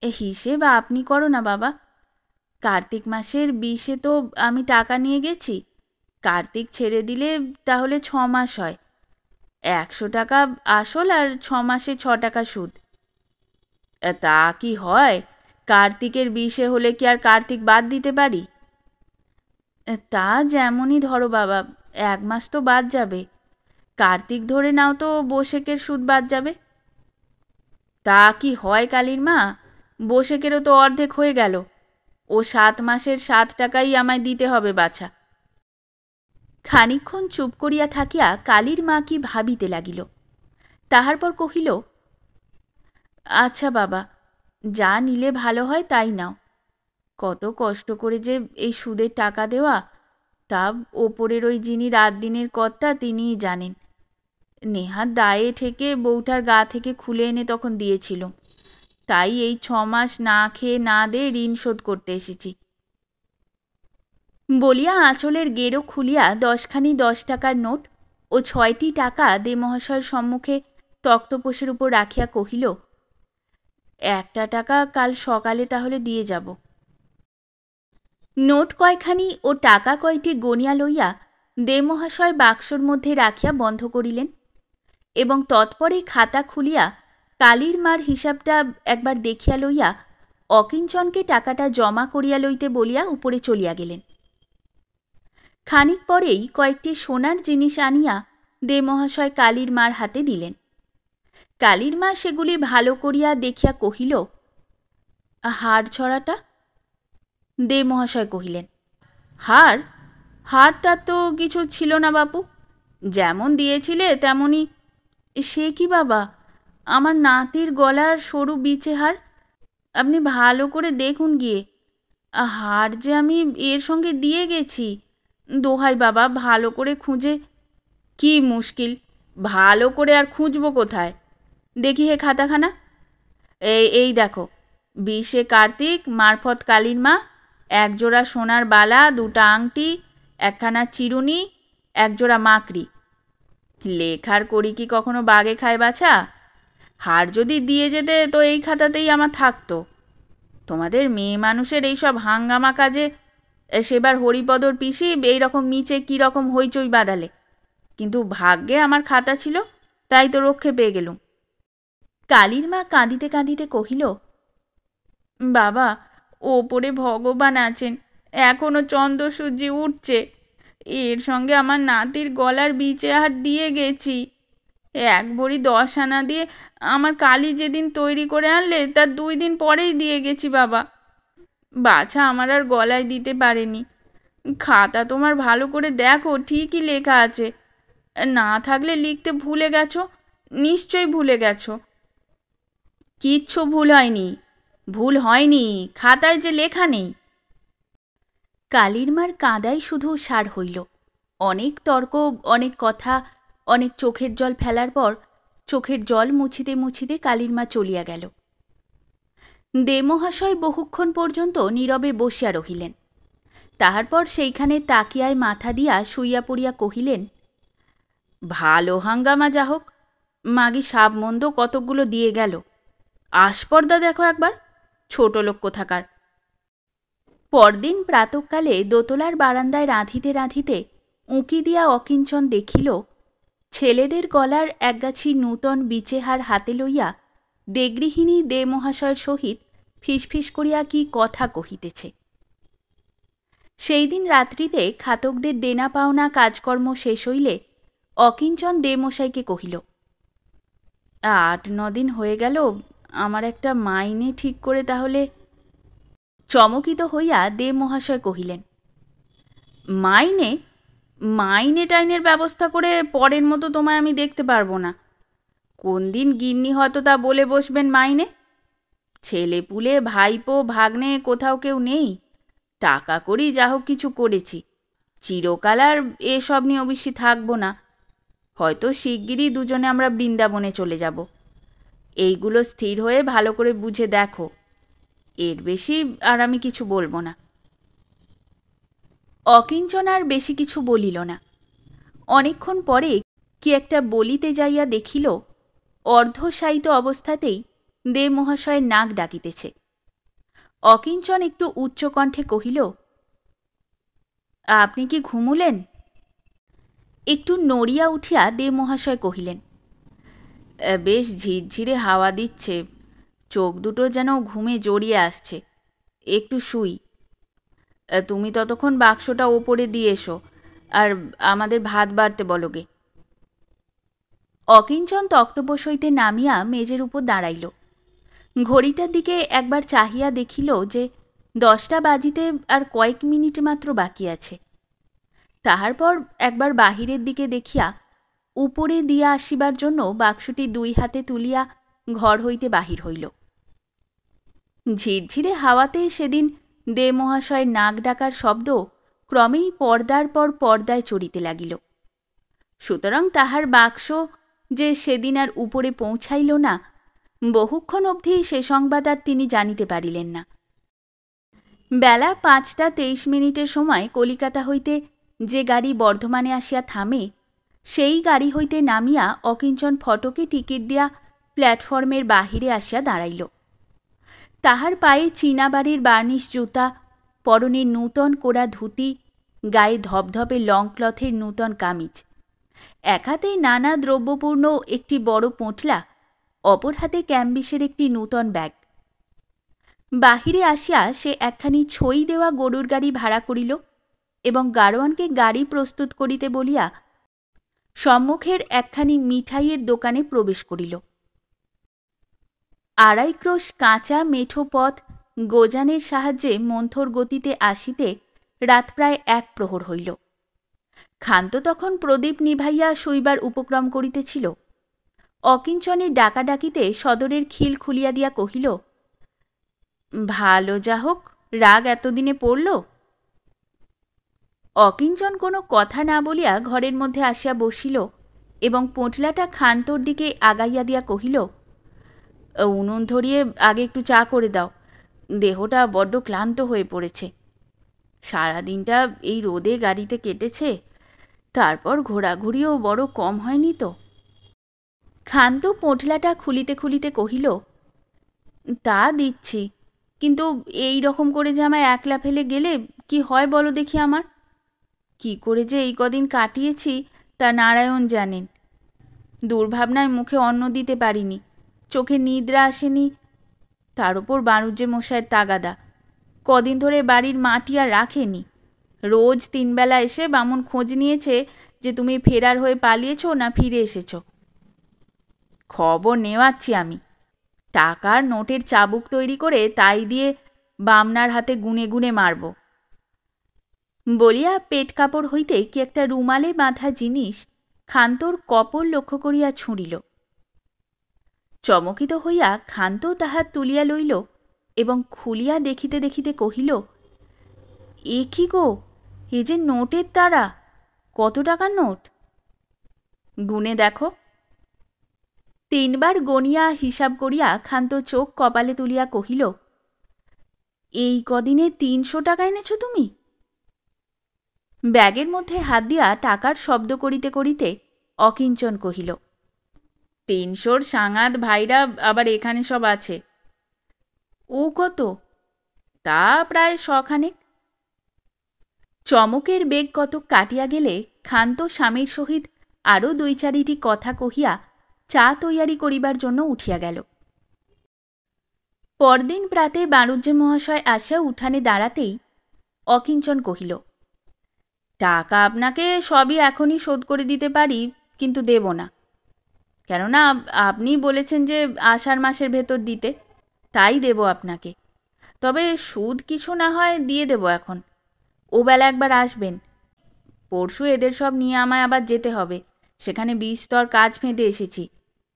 হিসেব আপনি করো না বাবা, কার্তিক মাসের 20-এ তো আমি টাকা নিয়ে গেছি। কার্তিক ছেড়ে দিলে তাহলে 6 মাস হয়। 100 টাকা আসল আর 6 মাসে 6 টাকা সুদ। তা কি হয়? কার্তিকের 20-এ হলে কি আর কার্তিক বাদ দিতে পারি? তা যেমনই ধরো বাবা, 1 মাস তো বাদ যাবে। কার্তিক ধরে নাও তো বৈশাখের সুদ বাদ যাবে। তা কি হয় কালীর মা? বৈশাখেরও তো অর্ধেক হয়ে গেল। ও 7 মাসের 7 টাকাই আমায় দিতে হবে বাছা। খানিকক্ষণ চুপ করিয়া থাকিয়া কালীর মা কি ভাবিতে লাগিল। তাহার পর কহিল, আচ্ছা বাবা, যা নিলে ভালো হয় তাই নাও। কত কষ্ট করে যে এই সুদের টাকা দেওয়া, তা ওপরের ওই যিনি রাত দিনের কর্তা তিনিই জানেন। নেহাত দায়ে ঠেকে বউটার গা থেকে খুলে এনে তখন দিয়েছিল, তাই এই 6 মাস না খেয়ে না দে ঋণ শোধ করতে এসেছি। বলিয়া আঁচলের গেরো খুলিয়া 10খানি 10 টাকার নোট ও 6টি টাকা দে মহাশয়ের সম্মুখে তক্তপোষের উপর রাখিয়া কহিল, 1টা টাকা কাল সকালে তাহলে দিয়ে যাব। নোট কয়খানি ও টাকা কয়টি গনিয়া লইয়া দে মহাশয় বাক্সর মধ্যে রাখিয়া বন্ধ করিলেন এবং তৎপরে খাতা খুলিয়া কালীর মার হিসাবটা একবার দেখিয়া লইয়া অকিঞ্চনকে টাকাটা জমা করিয়া লইতে বলিয়া উপরে চলিয়া গেলেন। খানিক পরেই কয়েকটি সোনার জিনিস আনিয়া দে মহাশয় কালীর মার হাতে দিলেন। কালীর মা সেগুলি ভালো করিয়া দেখিয়া কহিল, হার ছড়াটা? দে মহাশয় কহিলেন, হার? হারটা তো কিছু ছিল না বাপু, যেমন দিয়েছিলে তেমনই। সে কি বাবা, আমার নাতির গলার সরু বিচে হার, আপনি ভালো করে দেখুন গিয়ে। হার যে আমি এর সঙ্গে দিয়ে গেছি, দোহাই বাবা ভালো করে খুঁজে। কি মুশকিল, ভালো করে আর খুঁজবো কোথায়? দেখি হে খাতাখানা। এই দেখো, 20 কার্তিক মারফত কালীর মা, একজোড়া সোনার বালা, 2টা আংটি, একখানা চিরুনি, একজোড়া মাকড়ি। লেখার করি কি কখনো বাগে খায় বাছা? হার যদি দিয়ে যেতে তো এই খাতাতেই আমার থাকতো। তোমাদের মেয়ে মানুষের এইসব হাঙ্গামা কাজে সেবার হরিপদর পিসি এইরকম নিচে কীরকম হইচই বাঁধালে, কিন্তু ভাগ্যে আমার খাতা ছিল, তাই তো রক্ষে পেয়ে গেলুম। কালীর মা কাঁদিতে কাঁদিতে কহিল, বাবা, ওপরে ভগবান আছেন, এখনো চন্দ্রসূর্যি উঠছে, এর সঙ্গে আমার নাতির গলার বিচে হার দিয়ে গেছি। 1 ভরি 10 আনা দিয়ে আমার কালী যেদিন তৈরি করে আনলে তার 2 দিন পরেই দিয়ে গেছি বাবা। বাছা আমার আর গলায় দিতে পারেনি। খাতা তোমার ভালো করে দেখো, ঠিকই লেখা আছে। না থাকলে লিখতে ভুলে গেছো, নিশ্চয়ই ভুলে গেছো। কিচ্ছু ভুল হয়নি, ভুল হয়নি, খাতায় যে লেখা নেই। কালীর মার কাঁদাই শুধু সার হইল। অনেক তর্ক, অনেক কথা, অনেক চোখের জল ফেলার পর চোখের জল মুছিতে মুছিতে কালীর মা চলিয়া গেল। দে মহাশয় বহুক্ষণ পর্যন্ত নীরবে বসিয়া রহিলেন। তাহার পর সেইখানে তাকিয়ায় মাথা দিয়া শুইয়া পড়িয়া কহিলেন, ভালো হাঙ্গামা যা হোক, মাগি সাবমন্দ কতকগুলো দিয়ে গেল। আস্পর্দা দেখো একবার, ছোট লোক কোথাকার। পরদিন প্রাতঃকালে দোতলার বারান্দায় রাঁধিতে রাঁধিতে উঁকি দিয়া অকিঞ্চন দেখিল, ছেলেদের গলার একগাছি নূতন বিচেহার হাতে লইয়া দেগৃহিণী দে মহাশয়ের সহিত ফিসফিস করিয়া কি কথা কহিতেছে। সেই দিন রাত্রিতে খাতকদের দেনা পাওনা কাজকর্ম শেষ হইলে অকিঞ্চন দে মশাইকে কহিল, 8-9 দিন হয়ে গেল, আমার একটা মাইনে ঠিক করে তাহলে। চমকিত হইয়া দে মহাশয় কহিলেন, মাইনে? মাইনে টাইনের ব্যবস্থা করে পরের মতো তোমায় আমি দেখতে পারবো না। কোন দিন গিন্নি হয়তো তা বলে বসবেন মাইনে। ছেলেপুলে ভাইপো ভাগ্নে কোথাও কেউ নেই, টাকা করি যা হোক কিছু করেছি, চিরকাল আর এসব নিয়ে অবশ্যই থাকবো না। হয়তো শিগগিরই দুজনে আমরা বৃন্দাবনে চলে যাব। এইগুলো স্থির হয়ে ভালো করে বুঝে দেখো, এর বেশি আর আমি কিছু বলবো না। অকিঞ্চন আর বেশি কিছু বলিল না। অনেকক্ষণ পরে কি একটা বলিতে যাইয়া দেখিল, অর্ধশায়িত অবস্থাতেই দে মহাশয়ের নাক ডাকিতেছে। অকিঞ্চন একটু উচ্চকণ্ঠে কহিল, আপনি কি ঘুমুলেন? একটু নড়িয়া উঠিয়া দে মহাশয় কহিলেন, বেশ ঝিরঝিরে হাওয়া দিচ্ছে, চোখ দুটো যেন ঘুমে জড়িয়ে আসছে, একটু শুই। তুমি ততক্ষণ বাক্সটা ওপরে দিয়ে এসো, আর আমাদের ভাত বাড়তে বলোগে। অকিঞ্চন তক্তপোষ হইতে নামিয়া মেজের উপর দাঁড়াইল। ঘড়িটার দিকে একবার চাহিয়া দেখিল যে 10টা বাজিতে আর কয়েক মিনিট মাত্র বাকি আছে। তাহার পর একবার বাহিরের দিকে দেখিয়া উপরে দিয়া আসিবার জন্য বাক্সটি 2 হাতে তুলিয়া ঘর হইতে বাহির হইল। ঝিরঝিরে হাওয়াতে সেদিন দে মহাশয়ের নাক ডাকার শব্দ ক্রমেই পর্দার পর পর্দায় চড়িতে লাগিল। সুতরাং তাহার বাক্স যে সেদিন আর উপরে পৌঁছাইল না, বহুক্ষণ অবধি সে সংবাদ আর তিনি জানিতে পারিলেন না। বেলা 5টা 23 মিনিটের সময় কলিকাতা হইতে যে গাড়ি বর্ধমানে আসিয়া থামে, সেই গাড়ি হইতে নামিয়া অকিঞ্চন ফটকে টিকিট দিয়া প্ল্যাটফর্মের বাহিরে আসিয়া দাঁড়াইল। তাহার পায়ে চীনা বাড়ির বার্নিশ জুতা, পরনে নূতন কোরা ধুতি, গায়ে ধপধপে লং ক্লথের নূতন কামিজ, এক হাতে নানা দ্রব্যপূর্ণ একটি বড় পোঁটলা, অপর হাতে ক্যাম্বিসের একটি নূতন ব্যাগ। বাহিরে আসিয়া সে একখানি ছই দেওয়া গরুর গাড়ি ভাড়া করিল এবং গাড়োয়ানকে গাড়ি প্রস্তুত করিতে বলিয়া সম্মুখের একখানি মিঠাইয়ের দোকানে প্রবেশ করিল। 2.5 ক্রোশ কাঁচা মেঠো পথ গোজানের সাহায্যে মন্থর গতিতে আসিতে রাত প্রায় 1 প্রহর হইল। ক্ষান্ত তখন প্রদীপ নিভাইয়া শৈবার উপক্রম করিতেছিল। অকিঞ্চনের ডাকাডাকিতে সদরের খিল খুলিয়া দিয়া কহিল, ভালো যা হোক, রাগ এতদিনে পড়ল। অকিঞ্চন কোনো কথা না বলিয়া ঘরের মধ্যে আসিয়া বসিল এবং পোঁটলাটা খান্তর দিকে আগাইয়া দিয়া কহিল, উনুন ধরিয়ে আগে একটু চা করে দাও, দেহটা বড্ড ক্লান্ত হয়ে পড়েছে। সারাদিনটা এই রোদে গাড়িতে কেটেছে, তারপর ঘোরাঘুরিও বড় কম হয়নি তো। ক্ষান্ত পোঁটলাটা খুলিতে খুলিতে কহিল, তা দিচ্ছি, কিন্তু এই রকম করে যে আমায় একলা ফেলে গেলে কি হয় বলো দেখি আমার? কি করে যে এই কদিন কাটিয়েছি তা নারায়ণ জানেন। দুর্ভাবনায় মুখে অন্ন দিতে পারিনি, চোখে নিদ্রা আসেনি, তার উপর বাণুজ্য মশাইয়ের তাগাদা। কদিন ধরে বাড়ির মাটি আর রাখেনি। রোজ 3 বেলা এসে বামুন খোঁজ নিয়েছে যে তুমি ফেরার হয়ে পালিয়েছো না ফিরে এসেছো। খবর নেওয়াচ্ছি আমি। টাকার নোটের চাবুক তৈরি করে তাই দিয়ে বামনার হাতে গুনে গুনে মারব। বলিয়া পেট কাপড় হইতে কি একটা রুমালে বাঁধা জিনিস ক্ষান্তর কপল লক্ষ্য করিয়া ছুঁড়িল। চমকিত হইয়া ক্ষান্ত তাহা তুলিয়া লইল এবং খুলিয়া দেখিতে দেখিতে কহিল, এ কি গো, এ যে নোটের তারা! কত টাকার নোট? গুনে দেখো। 3 বার গনিয়া হিসাব করিয়া ক্ষান্ত চোখ কপালে তুলিয়া কহিল, এই কদিনে 300 টাকা এনেছো তুমি? ব্যাগের মধ্যে হাত দিয়া টাকার শব্দ করিতে করিতে অকিঞ্চন কহিল, 300-র সাঙাত ভাইরা আবার এখানে সব আছে। ও কত? তা প্রায় 100 খানেক। চমকের বেগ কত কাটিয়া গেলে ক্ষান্ত স্বামীর সহিত আরও 2-4টি কথা কহিয়া চা তৈয়ারি করিবার জন্য উঠিয়া গেল। পরদিন প্রাতে বাণুজ্য মহাশয় আসিয়া উঠানে দাঁড়াতেই অকিঞ্চন কহিল, টাকা আপনাকে সবই এখনই শোধ করে দিতে পারি, কিন্তু দেব না। কেননা আপনি বলেছেন যে আষাঢ় মাসের ভেতর দিতে, তাই দেব আপনাকে। তবে সুদ কিছু না হয় দিয়ে দেব এখন। ও বেলা একবার আসবেন। পরশু এদের সব নিয়ে আমায় আবার যেতে হবে, সেখানে বিস্তর কাজ ফেঁদে এসেছি।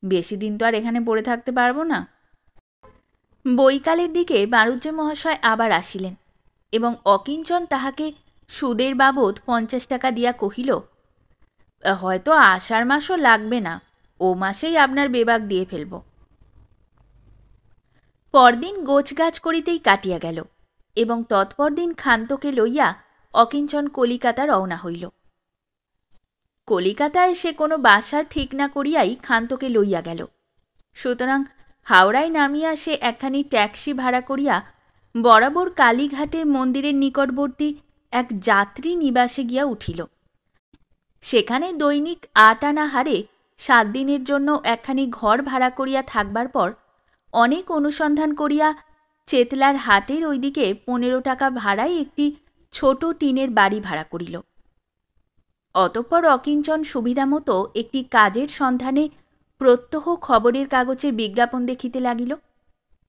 বেশি দিন তো আর এখানে পড়ে থাকতে পারবো না। বৈকালের দিকে বাণুজ্য মহাশয় আবার আসিলেন এবং অকিঞ্চন তাহাকে সুদের বাবদ 50 টাকা দিয়া কহিল, হয়তো আষাঢ় মাসও লাগবে না, ও মাসেই আপনার বেবাগ দিয়ে ফেলব। পরদিন গোছগাছ করিতেই কাটিয়া গেল এবং তৎপর দিন ক্ষান্তকে লইয়া অকিঞ্চন কলিকাতা রওনা হইল। কলিকাতায় সে কোনো বাসার ঠিক না করিয়াই ক্ষান্তকে লইয়া গেল। সুতরাং হাওড়ায় নামিয়া সে একখানি ট্যাক্সি ভাড়া করিয়া বরাবর কালীঘাটে মন্দিরের নিকটবর্তী এক যাত্রী নিবাসে গিয়া উঠিল। সেখানে দৈনিক 8 আনা হারে 7 দিনের জন্য একখানি ঘর ভাড়া করিয়া থাকবার পর অনেক অনুসন্ধান করিয়া চেতলার হাটের ওইদিকে 15 টাকা ভাড়ায় একটি ছোট টিনের বাড়ি ভাড়া করিল। অতঃপর অকিঞ্চন সুবিধামতো একটি কাজের সন্ধানে প্রত্যহ খবরের কাগজে বিজ্ঞাপন দেখিতে লাগিল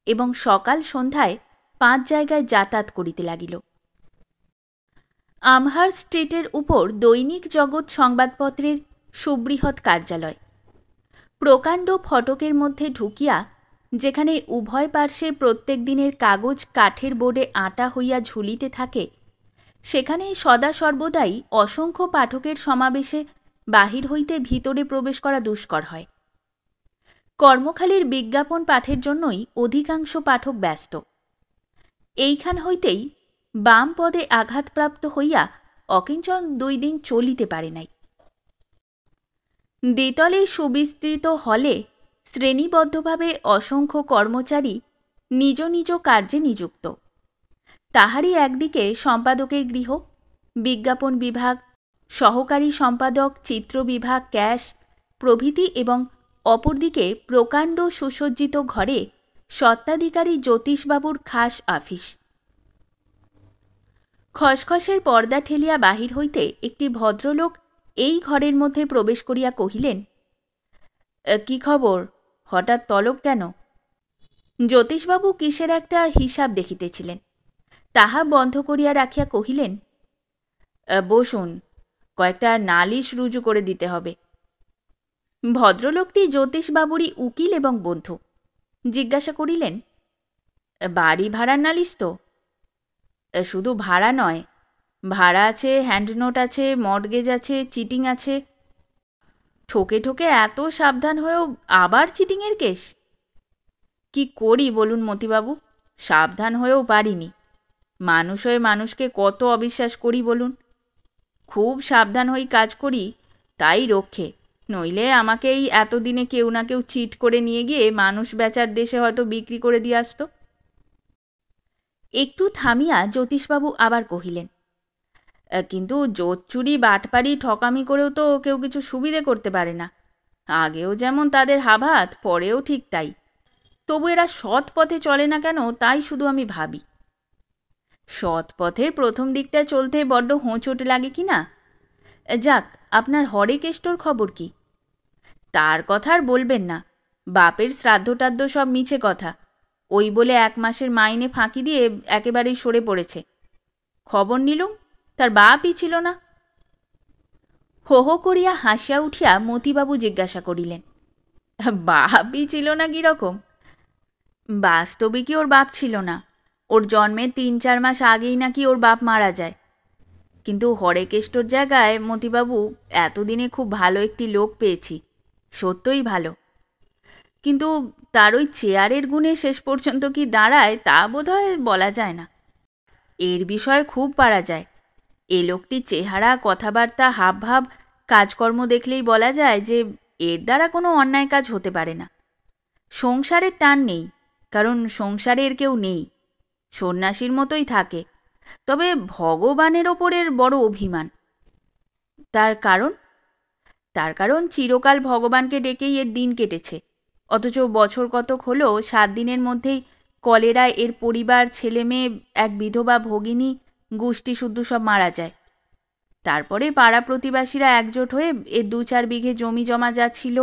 এবং সকাল সন্ধ্যায় 5 জায়গায় যাতায়াত করিতে লাগিল। আমহার স্ট্রিটের উপর দৈনিক জগৎ সংবাদপত্রের সুবৃহৎ কার্যালয়। প্রকাণ্ড ফটকের মধ্যে ঢুকিয়া, যেখানে উভয় পার্শ্বে প্রত্যেক দিনের কাগজ কাঠের বোর্ডে আঁটা হইয়া ঝুলিতে থাকে, সেখানে সদা সর্বদাই অসংখ্য পাঠকের সমাবেশে বাহির হইতে ভিতরে প্রবেশ করা দুষ্কর হয়। কর্মখালির বিজ্ঞাপন পাঠের জন্যই অধিকাংশ পাঠক ব্যস্ত। এইখান হইতেই বাম পদে আঘাতপ্রাপ্ত হইয়া অকিঞ্চন 2 দিন চলিতে পারে নাই। দ্বিতলে সুবিস্তৃত হলে শ্রেণীবদ্ধভাবে অসংখ্য কর্মচারী নিজ নিজ কার্যে নিযুক্ত। তাহারই একদিকে সম্পাদকের গৃহ, বিজ্ঞাপন বিভাগ, সহকারী সম্পাদক, চিত্র বিভাগ, ক্যাশ প্রভৃতি, এবং অপরদিকে প্রকাণ্ড সুসজ্জিত ঘরে স্বত্বাধিকারী জ্যোতিষবাবুর খাস অফিস। খসখসের পর্দা ঠেলিয়া বাহির হইতে একটি ভদ্রলোক এই ঘরের মধ্যে প্রবেশ করিয়া কহিলেন, কি খবর, হঠাৎ তলব কেন? জ্যোতিষবাবু কিসের একটা হিসাব দেখিতেছিলেন, তাহা বন্ধ করিয়া রাখিয়া কহিলেন, বসুন, কয়েকটা নালিশ রুজু করে দিতে হবে। ভদ্রলোকটি জ্যোতিষবাবুরই উকিল এবং বন্ধু। জিজ্ঞাসা করিলেন, বাড়ি ভাড়ার নালিশ তো? শুধু ভাড়া নয়, ভাড়া আছে, হ্যান্ডনোট আছে, মর্টগেজ আছে, চিটিং আছে। ঠকে ঠকে এত সাবধান হয়েও আবার চিটিংয়ের কেস। কি করি বলুন মতিবাবু, সাবধান হয়েও পারিনি। মানুষ হয়ে মানুষকে কত অবিশ্বাস করি বলুন। খুব সাবধান হই কাজ করি, তাই রক্ষে, নইলে আমাকেই এতদিনে কেউ না কেউ চিট করে নিয়ে গিয়ে মানুষ বেচার দেশে হয়তো বিক্রি করে দিয়ে আসতো। একটু থামিয়া জ্যোতিষবাবু আবার কহিলেন, কিন্তু জোচ্চুরি বাটপাড়ি ঠকামি করেও তো কেউ কিছু সুবিধে করতে পারে না। আগেও যেমন তাদের হাভাত, পরেও ঠিক তাই। তবু এরা সৎ পথে চলে না কেন, তাই শুধু আমি ভাবি। সৎ পথের প্রথম দিকটা চলতে বড্ড হোঁচট লাগে কি না? যাক, আপনার হরেকেষ্টর খবর কি? তার কথা আর বলবেন না, বাপের শ্রাদ্ধটাদ্য সব মিছে কথা। ওই বলে 1 মাসের মাইনে ফাঁকি দিয়ে একেবারেই সরে পড়েছে। খবর নিলুম, তার বাপই ছিল না। হো হো করিয়া হাসিয়া উঠিয়া মতিবাবু জিজ্ঞাসা করিলেন, বাপই ছিল না কীরকম? বাস্তবে কি ওর বাপ ছিল না? ওর জন্মের 3-4 মাস আগেই নাকি ওর বাপ মারা যায়। কিন্তু হরেকেষ্টর জায়গায় মতিবাবু এতদিনে খুব ভালো একটি লোক পেয়েছি, সত্যই ভালো। কিন্তু তার ওই চেয়ারের গুণে শেষ পর্যন্ত কি দাঁড়ায় তা বোধহয় বলা যায় না। এর বিষয়ে খুব পারা যায়। এ লোকটির চেহারা, কথাবার্তা, হাবভাব, কাজকর্ম দেখলেই বলা যায় যে এর দ্বারা কোনো অন্যায় কাজ হতে পারে না। সংসারের টান নেই, কারণ সংসারে এর কেউ নেই, সন্ন্যাসীর মতোই থাকে। তবে ভগবানের ওপরের বড় অভিমান। তার কারণ চিরকাল ভগবানকে ডেকেই এর দিন কেটেছে, অথচ বছর কতক হলো 7 দিনের মধ্যেই কলেরায় এর পরিবার, ছেলে মেয়ে, এক বিধবা ভগিনী, গোষ্ঠী শুদ্ধ সব মারা যায়। তারপরে পাড়া প্রতিবাসীরা একজোট হয়ে এর 2-4 বিঘে জমি জমা যা ছিল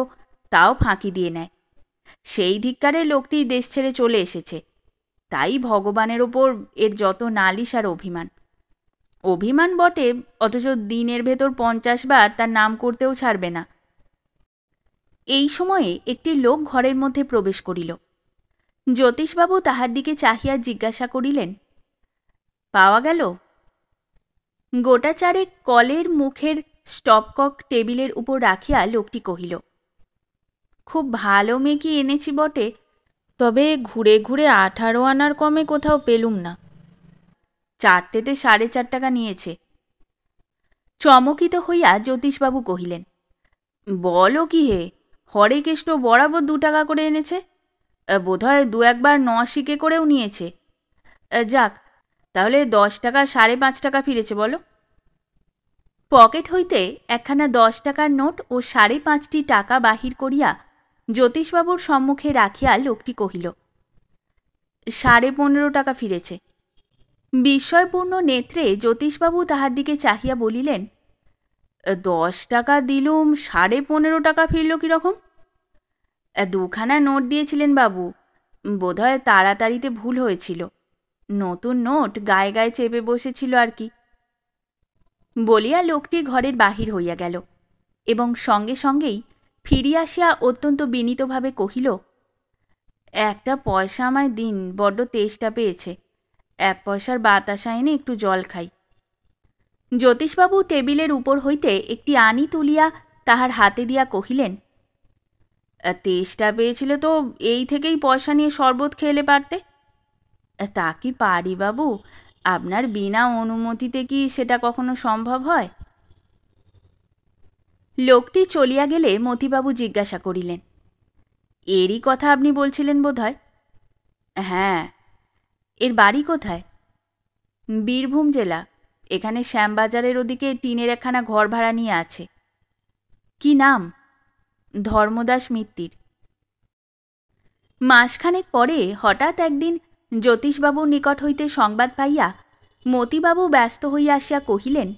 তাও ফাঁকি দিয়ে নেয়। সেই ধিক্কারে লোকটি দেশ ছেড়ে চলে এসেছে। তাই ভগবানের ওপর এর যত নালিশ আর অভিমান। অভিমান বটে, অথচ দিনের ভেতর 50 বার তার নাম করতেও ছাড়বে না। এই সময়ে একটি লোক ঘরের মধ্যে প্রবেশ করিল। জ্যোতিষবাবু তাহার দিকে চাহিয়া জিজ্ঞাসা করিলেন, পাওয়া গেল? গোটা চারেক কলের মুখের স্টপকক টেবিলের উপর রাখিয়া লোকটি কহিল, খুব ভালো মেকি এনেছি বটে, তবে ঘুরে ঘুরে 18 আনার কমে কোথাও পেলুম না। 4টেতে 4.5 টাকা নিয়েছে। চমকিত হইয়া জ্যোতিষবাবু কহিলেন, বলো কি হে, হরেকেষ্ট বরাবর 2 টাকা করে এনেছে। বোধহয় 2-1 বার 9 করেও নিয়েছে। যাক, তাহলে 10 টাকা 5.5 টাকা ফিরেছে বলো। পকেট হইতে একখানা 10 টাকার নোট ও 5.5টি টাকা বাহির করিয়া জ্যোতিষবাবুর সম্মুখে রাখিয়া লোকটি কহিল, 15.5 টাকা ফিরেছে। বিস্ময়পূর্ণ নেত্রে জ্যোতিষবাবু তাহার দিকে চাহিয়া বলিলেন, 10 টাকা দিলুম, 15.5 টাকা ফিরল কীরকম? 2খানা নোট দিয়েছিলেন বাবু, বোধহয় তাড়াতাড়িতে ভুল হয়েছিল। নতুন নোট গায়ে গায়ে চেপে বসেছিল আর কি। বলিয়া লোকটি ঘরের বাহির হইয়া গেল এবং সঙ্গে সঙ্গেই ফিরিয়া আসিয়া অত্যন্ত বিনীতভাবে কহিল, 1 পয়সা আমায় দিন, বড্ড তেষ্টা পেয়েছে। 1 পয়সার বাতাসা এনে একটু জল খাই। জ্যোতিষবাবু টেবিলের উপর হইতে একটি আনি তুলিয়া তাহার হাতে দিয়া কহিলেন, তেষ্টা পেয়েছিল তো এই থেকেই পয়সা নিয়ে শরবত খেলে পারতে। তা কি পারি বাবু? আপনার বিনা অনুমতিতে কি সেটা কখনো সম্ভব হয়? লোকটি চলিয়া গেলে মতিবাবু জিজ্ঞাসা করিলেন, এরই কথা আপনি বলছিলেন বোধ হয়? হ্যাঁ। এর বাড়ি কোথায়? বীরভূম জেলা। এখানে শ্যামবাজারের ওদিকে টিনের একখানা ঘর ভাড়া নিয়ে আছে। কি নাম? ধর্মদাস মিত্তির। মাসখানেক পরে হঠাৎ একদিন জ্যোতিষবাবুর নিকট হইতে সংবাদ পাইয়া মতিবাবু ব্যস্ত হইয়া আসিয়া কহিলেন,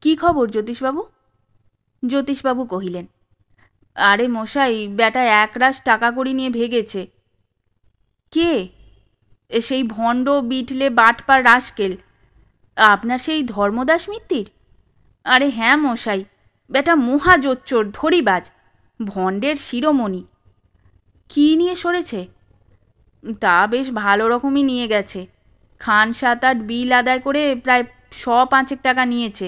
কি খবর জ্যোতিষবাবু? জ্যোতিষবাবু কহিলেন, আরে মশাই, বেটা একরাশ টাকা কড়ি নিয়ে ভেগেছে। কে? সেই ভণ্ড বিটলে বাটপার রাস্কেল, আপনার সেই ধর্মদাস মিত্তির? আরে হ্যাঁ মশাই, বেটা মহাজোচ্চোর, ধরিবাজ, ভণ্ডের শিরোমণি। কি নিয়ে সরেছে? তা বেশ ভালো রকমই নিয়ে গেছে। খান 7-8 বিল আদায় করে প্রায় 100-5 টাকা নিয়েছে।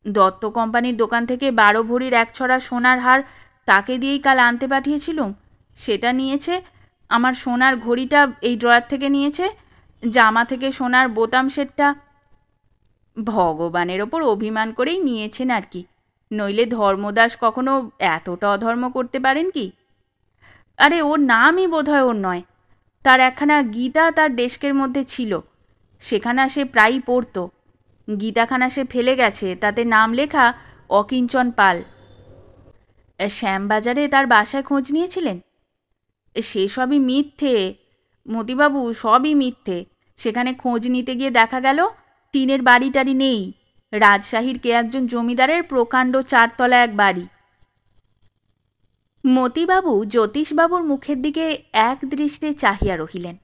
দত্ত কোম্পানির দোকান থেকে 12 ভরির 1 ছড়া সোনার হার তাকে দিয়েই কাল আনতে পাঠিয়েছিলুম, সেটা নিয়েছে। আমার সোনার ঘড়িটা এই ড্রয়ার থেকে নিয়েছে। জামা থেকে সোনার বোতাম সেটটা ভগবানের ওপর অভিমান করেই নিয়েছেন আর কি, নইলে ধর্মদাস কখনো এতটা অধর্ম করতে পারেন কি? আরে ওর নামই বোধহয় ওর নয়। তার একখানা গীতা তার ডেস্কের মধ্যে ছিল, সেখানা সে প্রায়ই পড়ত। গীতাখানা সে ফেলে গেছে, তাতে নাম লেখা অকিঞ্চন পাল। শ্যামবাজারে তার বাসায় খোঁজ নিয়েছিলেন? সে সবই মিথ্যে মতিবাবু, সবই মিথ্যে। সেখানে খোঁজ নিতে গিয়ে দেখা গেল টিনের বাড়ি টাড়ি নেই। রাজশাহীর কে একজন জমিদারের প্রকাণ্ড 4 তলা এক বাড়ি। মতিবাবু জ্যোতিষবাবুর মুখের দিকে এক দৃষ্টে চাহিয়া রহিলেন।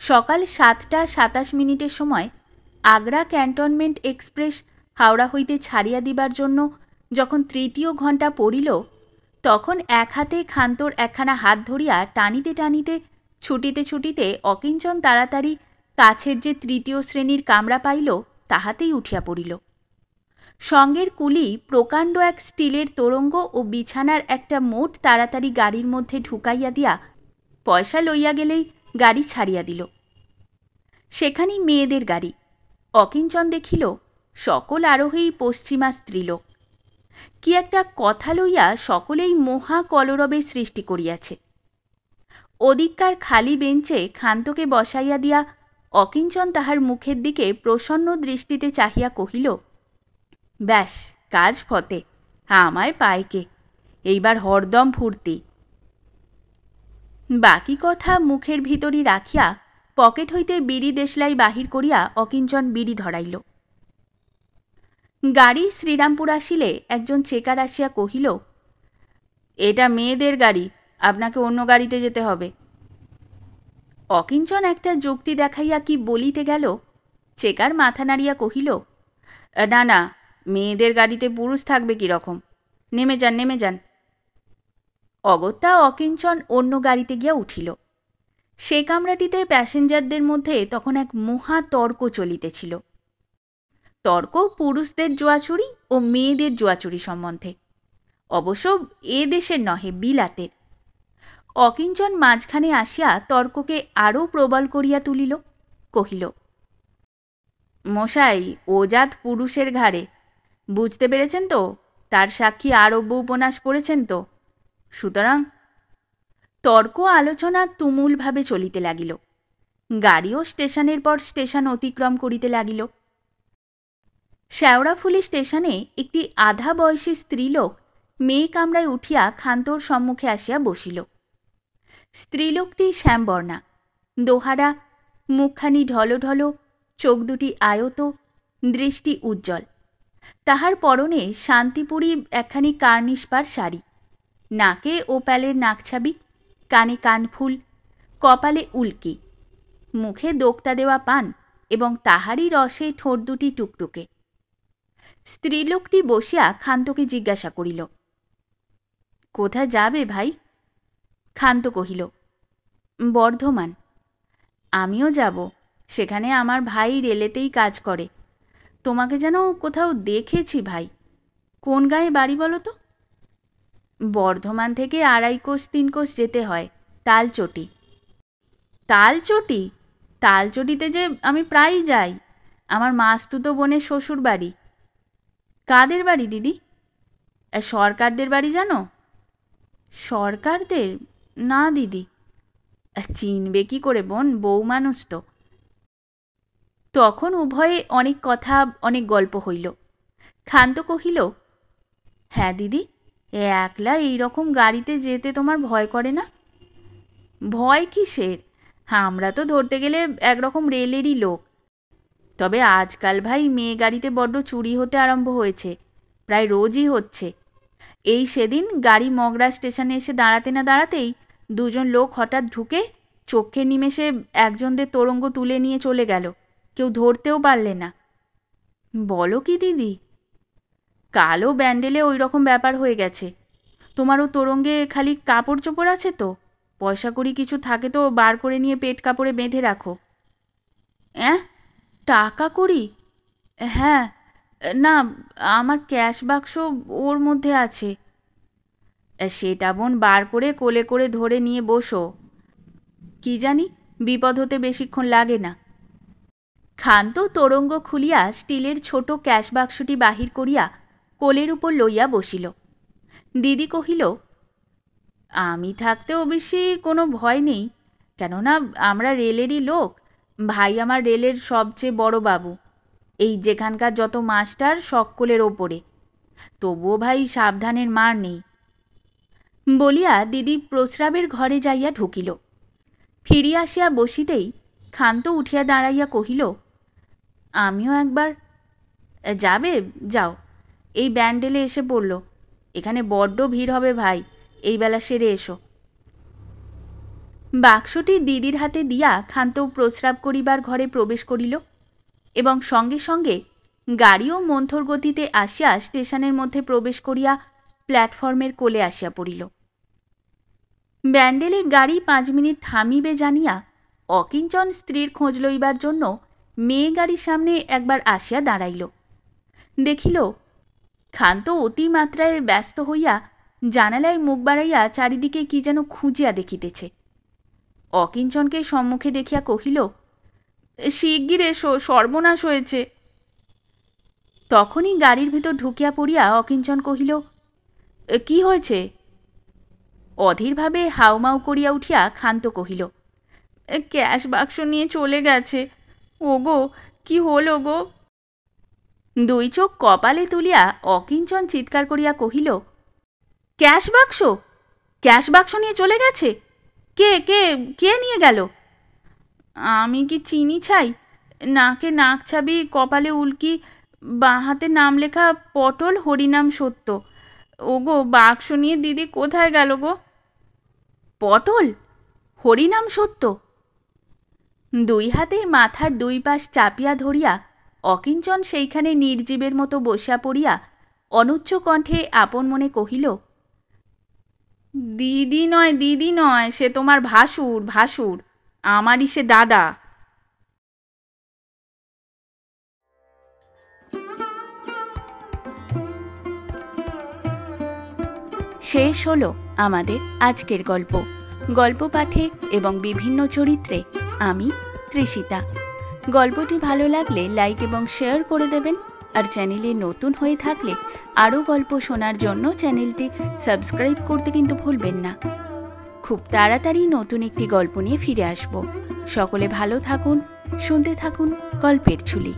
সকাল 7:27 সময় আগ্রা ক্যান্টনমেন্ট এক্সপ্রেস হাওড়া হইতে ছাড়িয়া দিবার জন্য যখন 3য় ঘণ্টা পড়িল, তখন এক হাতে খান্তর একখানা হাত ধরিয়া টানিতে টানিতে ছুটিতে ছুটিতে অকিঞ্চন তাড়াতাড়ি কাছের যে 3য় শ্রেণীর কামরা পাইল তাহাতেই উঠিয়া পড়িল। সঙ্গের কুলি প্রকাণ্ড এক স্টিলের তোরঙ্গ ও বিছানার একটা মোট তাড়াতাড়ি গাড়ির মধ্যে ঢুকাইয়া দিয়া পয়সা লইয়া গেলেই গাড়ি ছাড়িয়া দিল। সেখানেই মেয়েদের গাড়ি। অকিঞ্চন দেখিল সকল আরোহী পশ্চিমা স্ত্রীলোক। কি একটা কথা লইয়া সকলেই মহা কলরবে সৃষ্টি করিয়াছে। ওদিককার খালি বেঞ্চে খান্তকে বসাইয়া দিয়া অকিঞ্চন তাহার মুখের দিকে প্রসন্ন দৃষ্টিতে চাহিয়া কহিল, ব্যাস, কাজ ফতে, আমায় পায়কে, এইবার হরদম ফুর্তি। বাকি কথা মুখের ভিতরই রাখিয়া পকেট হইতে বিড়ি দেশলাই বাহির করিয়া অকিঞ্চন বিড়ি ধরাইল। গাড়ি শ্রীরামপুর আসিলে একজন চেকার আসিয়া কহিল, এটা মেয়েদের গাড়ি, আপনাকে অন্য গাড়িতে যেতে হবে। অকিঞ্চন একটা যুক্তি দেখাইয়া কি বলিতে গেল, চেকার মাথা নাড়িয়া কহিল, না না, মেয়েদের গাড়িতে পুরুষ থাকবে কীরকম, নেমে যান নেমে যান। অগত্যা অকিঞ্চন অন্য গাড়িতে গিয়া উঠিল। সে কামরাটিতে প্যাসেঞ্জারদের মধ্যে তখন এক মহা তর্ক চলিতেছিল। তর্ক পুরুষদের জুয়াচুরি ও মেয়েদের জুয়াচুরি সম্বন্ধে, অবশ্য এ দেশের নহে, বিলাতের। অকিঞ্চন মাঝখানে আসিয়া তর্ককে আরও প্রবল করিয়া তুলিল। কহিল, মশাই, ও জাত পুরুষের ঘাড়ে, বুঝতে পেরেছেন তো? তার সাক্ষী আরব্য উপন্যাস পড়েছেন তো? সুতরাং তর্ক আলোচনা তুমুলভাবে চলিতে লাগিল। গাড়িও স্টেশনের পর স্টেশন অতিক্রম করিতে লাগিল। শেওড়াফুলি স্টেশনে একটি আধা বয়সী স্ত্রীলোক মেয়ে কামরায় উঠিয়া খান্তর সম্মুখে আসিয়া বসিল। স্ত্রীলোকটি শ্যামবর্ণা, দোহারা, মুখখানি ঢলঢল, চোখ দুটি আয়ত, দৃষ্টি উজ্জ্বল। তাহার পরনে শান্তিপুরী একখানি কার্নিশপার শাড়ি, নাকে ওপ্যালের নাকছাবি, কানে কানফুল, কপালে উল্কি, মুখে দোক্তা দেওয়া পান এবং তাহারই রসে ঠোঁট দুটি টুকটুকে। স্ত্রীলোকটি বসিয়া খান্তকে জিজ্ঞাসা করিল, কোথায় যাবে ভাই? খান্ত কহিল, বর্ধমান। আমিও যাব, সেখানে আমার ভাই রেলেতেই কাজ করে। তোমাকে যেন কোথাও দেখেছি ভাই। কোন গায়ে বাড়ি বলো তো? বর্ধমান থেকে 2.5 কোষ 3 কোষ যেতে হয়, তালচটি। তালচটি? তালচটিতে যে আমি প্রায়ই যাই, আমার মাস্তুতো বোনের শ্বশুর বাড়ি। কাদের বাড়ি দিদি? সরকারদের বাড়ি জানো? সরকারদের? না দিদি। চিনবে কি করে বোন, বউ মানুষ তো। তখন উভয়ে অনেক কথা অনেক গল্প হইল। ক্ষান্ত কহিল, হ্যাঁ দিদি, একলা এইরকম গাড়িতে যেতে তোমার ভয় করে না? ভয় কিসের? আমরা তো ধরতে গেলে একরকম রেলেরই লোক। তবে আজকাল ভাই মেয়ে গাড়িতে বড্ড চুরি হতে আরম্ভ হয়েছে, প্রায় রোজই হচ্ছে। এই সেদিন গাড়ি মগরা স্টেশনে এসে দাঁড়াতে না দাঁড়াতেই দুজন লোক হঠাৎ ঢুকে চোখের নিমেষে একজনদের তোরঙ্গ তুলে নিয়ে চলে গেল, কেউ ধরতেও পারলে না। বলো কি দিদি? কালো ব্যান্ডেলে ওই রকম ব্যাপার হয়ে গেছে। তোমারও তোরঙ্গে খালি কাপড় চোপড় আছে তো? পয়সা কড়ি কিছু থাকে তো বার করে নিয়ে পেট কাপড়ে বেঁধে রাখো। অ্যাঁ, টাকা কড়ি? হ্যাঁ, না, আমার ক্যাশ বাক্স ওর মধ্যে আছে। সেটা বোন বার করে কোলে করে ধরে নিয়ে বসো, কি জানি বিপদ হতে বেশিক্ষণ লাগে না। ক্ষান্ত তোরঙ্গ খুলিয়া স্টিলের ছোট ক্যাশ বাক্সটি বাহির করিয়া কোলের উপর লইয়া বসিল। দিদি কহিল, আমি থাকতে অবশ্যই কোনো ভয় নেই, কেননা আমরা রেলেরই লোক। ভাই আমার রেলের সবচেয়ে বড় বাবু, এই যেখানকার যত মাস্টার সকলের ওপরে। তবুও ভাই সাবধানের মার নেই। বলিয়া দিদি প্রস্রাবের ঘরে যাইয়া ঢুকিল। ফিরিয়া আসিয়া বসিতেই ক্ষান্ত উঠিয়া দাঁড়াইয়া কহিল, আমিও একবার। যাবে? যাও, এই ব্যান্ডেলে এসে পড়ল। এখানে বড্ড ভিড় হবে ভাই, এই বেলা সেরে এসো। বাক্সটি দিদির হাতে দিয়া ক্ষান্ত প্রস্রাব করিবার ঘরে প্রবেশ করিল এবং সঙ্গে সঙ্গে গাড়িও মন্থর গতিতে আসিয়া স্টেশনের মধ্যে প্রবেশ করিয়া প্ল্যাটফর্মের কোলে আসিয়া পড়িল। ব্যান্ডেলে গাড়ি 5 মিনিট থামিবে জানিয়া অকিঞ্চন স্ত্রীর খোঁজ লইবার জন্য মেয়ে গাড়ির সামনে একবার আসিয়া দাঁড়াইল। দেখিল ক্ষান্ত অতিমাত্রায় ব্যস্ত হইয়া জানালায় মুখ বাড়াইয়া চারিদিকে কি যেন খুঁজিয়া দেখিতেছে। অকিঞ্চনকে সম্মুখে দেখিয়া কহিল, শিগগির এসো, সর্বনাশ হয়েছে। তখনই গাড়ির ভিতর ঢুকিয়া পড়িয়া অকিঞ্চন কহিল, কি হয়েছে? অধীরভাবে হাউমাউ করিয়া উঠিয়া ক্ষান্ত কহিল, ক্যাশ বাক্স নিয়ে চলে গেছে। ওগো, কি হলো গো? দুই চোখ কপালে তুলিয়া অকিঞ্চন চিৎকার করিয়া কহিল, ক্যাশ বাক্স? ক্যাশ বাক্স নিয়ে চলে গেছে? কে কে কে নিয়ে গেল? আমি কি চিনি ছাই? নাকে নাক ছাবি, কপালে উল্কি, বাঁ হাতে নাম লেখা পটল, হরিনাম সত্য। ওগো, বাক্স নিয়ে দিদি কোথায় গেল গো? পটল, হরিনাম সত্য? দুই হাতে মাথার দুই পাশ চাপিয়া ধরিয়া অকিঞ্চন সেইখানে নির্জীবের মতো বসিয়া পড়িয়া অনুচ্চ কণ্ঠে আপন মনে কহিল, দিদি নয়, দিদি নয়, সে তোমার ভাসুর, ভাসুর, আমারই সে দাদা। শেষ হলো আমাদের আজকের গল্প। গল্প পাঠে এবং বিভিন্ন চরিত্রে আমি তৃষিতা। গল্পটি ভালো লাগলে লাইক এবং শেয়ার করে দেবেন। আর চ্যানেলে নতুন হয়ে থাকলে আরও গল্প শোনার জন্য চ্যানেলটি সাবস্ক্রাইব করতে কিন্তু ভুলবেন না। খুব তাড়াতাড়ি নতুন একটি গল্প নিয়ে ফিরে আসব। সকলে ভালো থাকুন, শুনতে থাকুন গল্পের ঝুলি।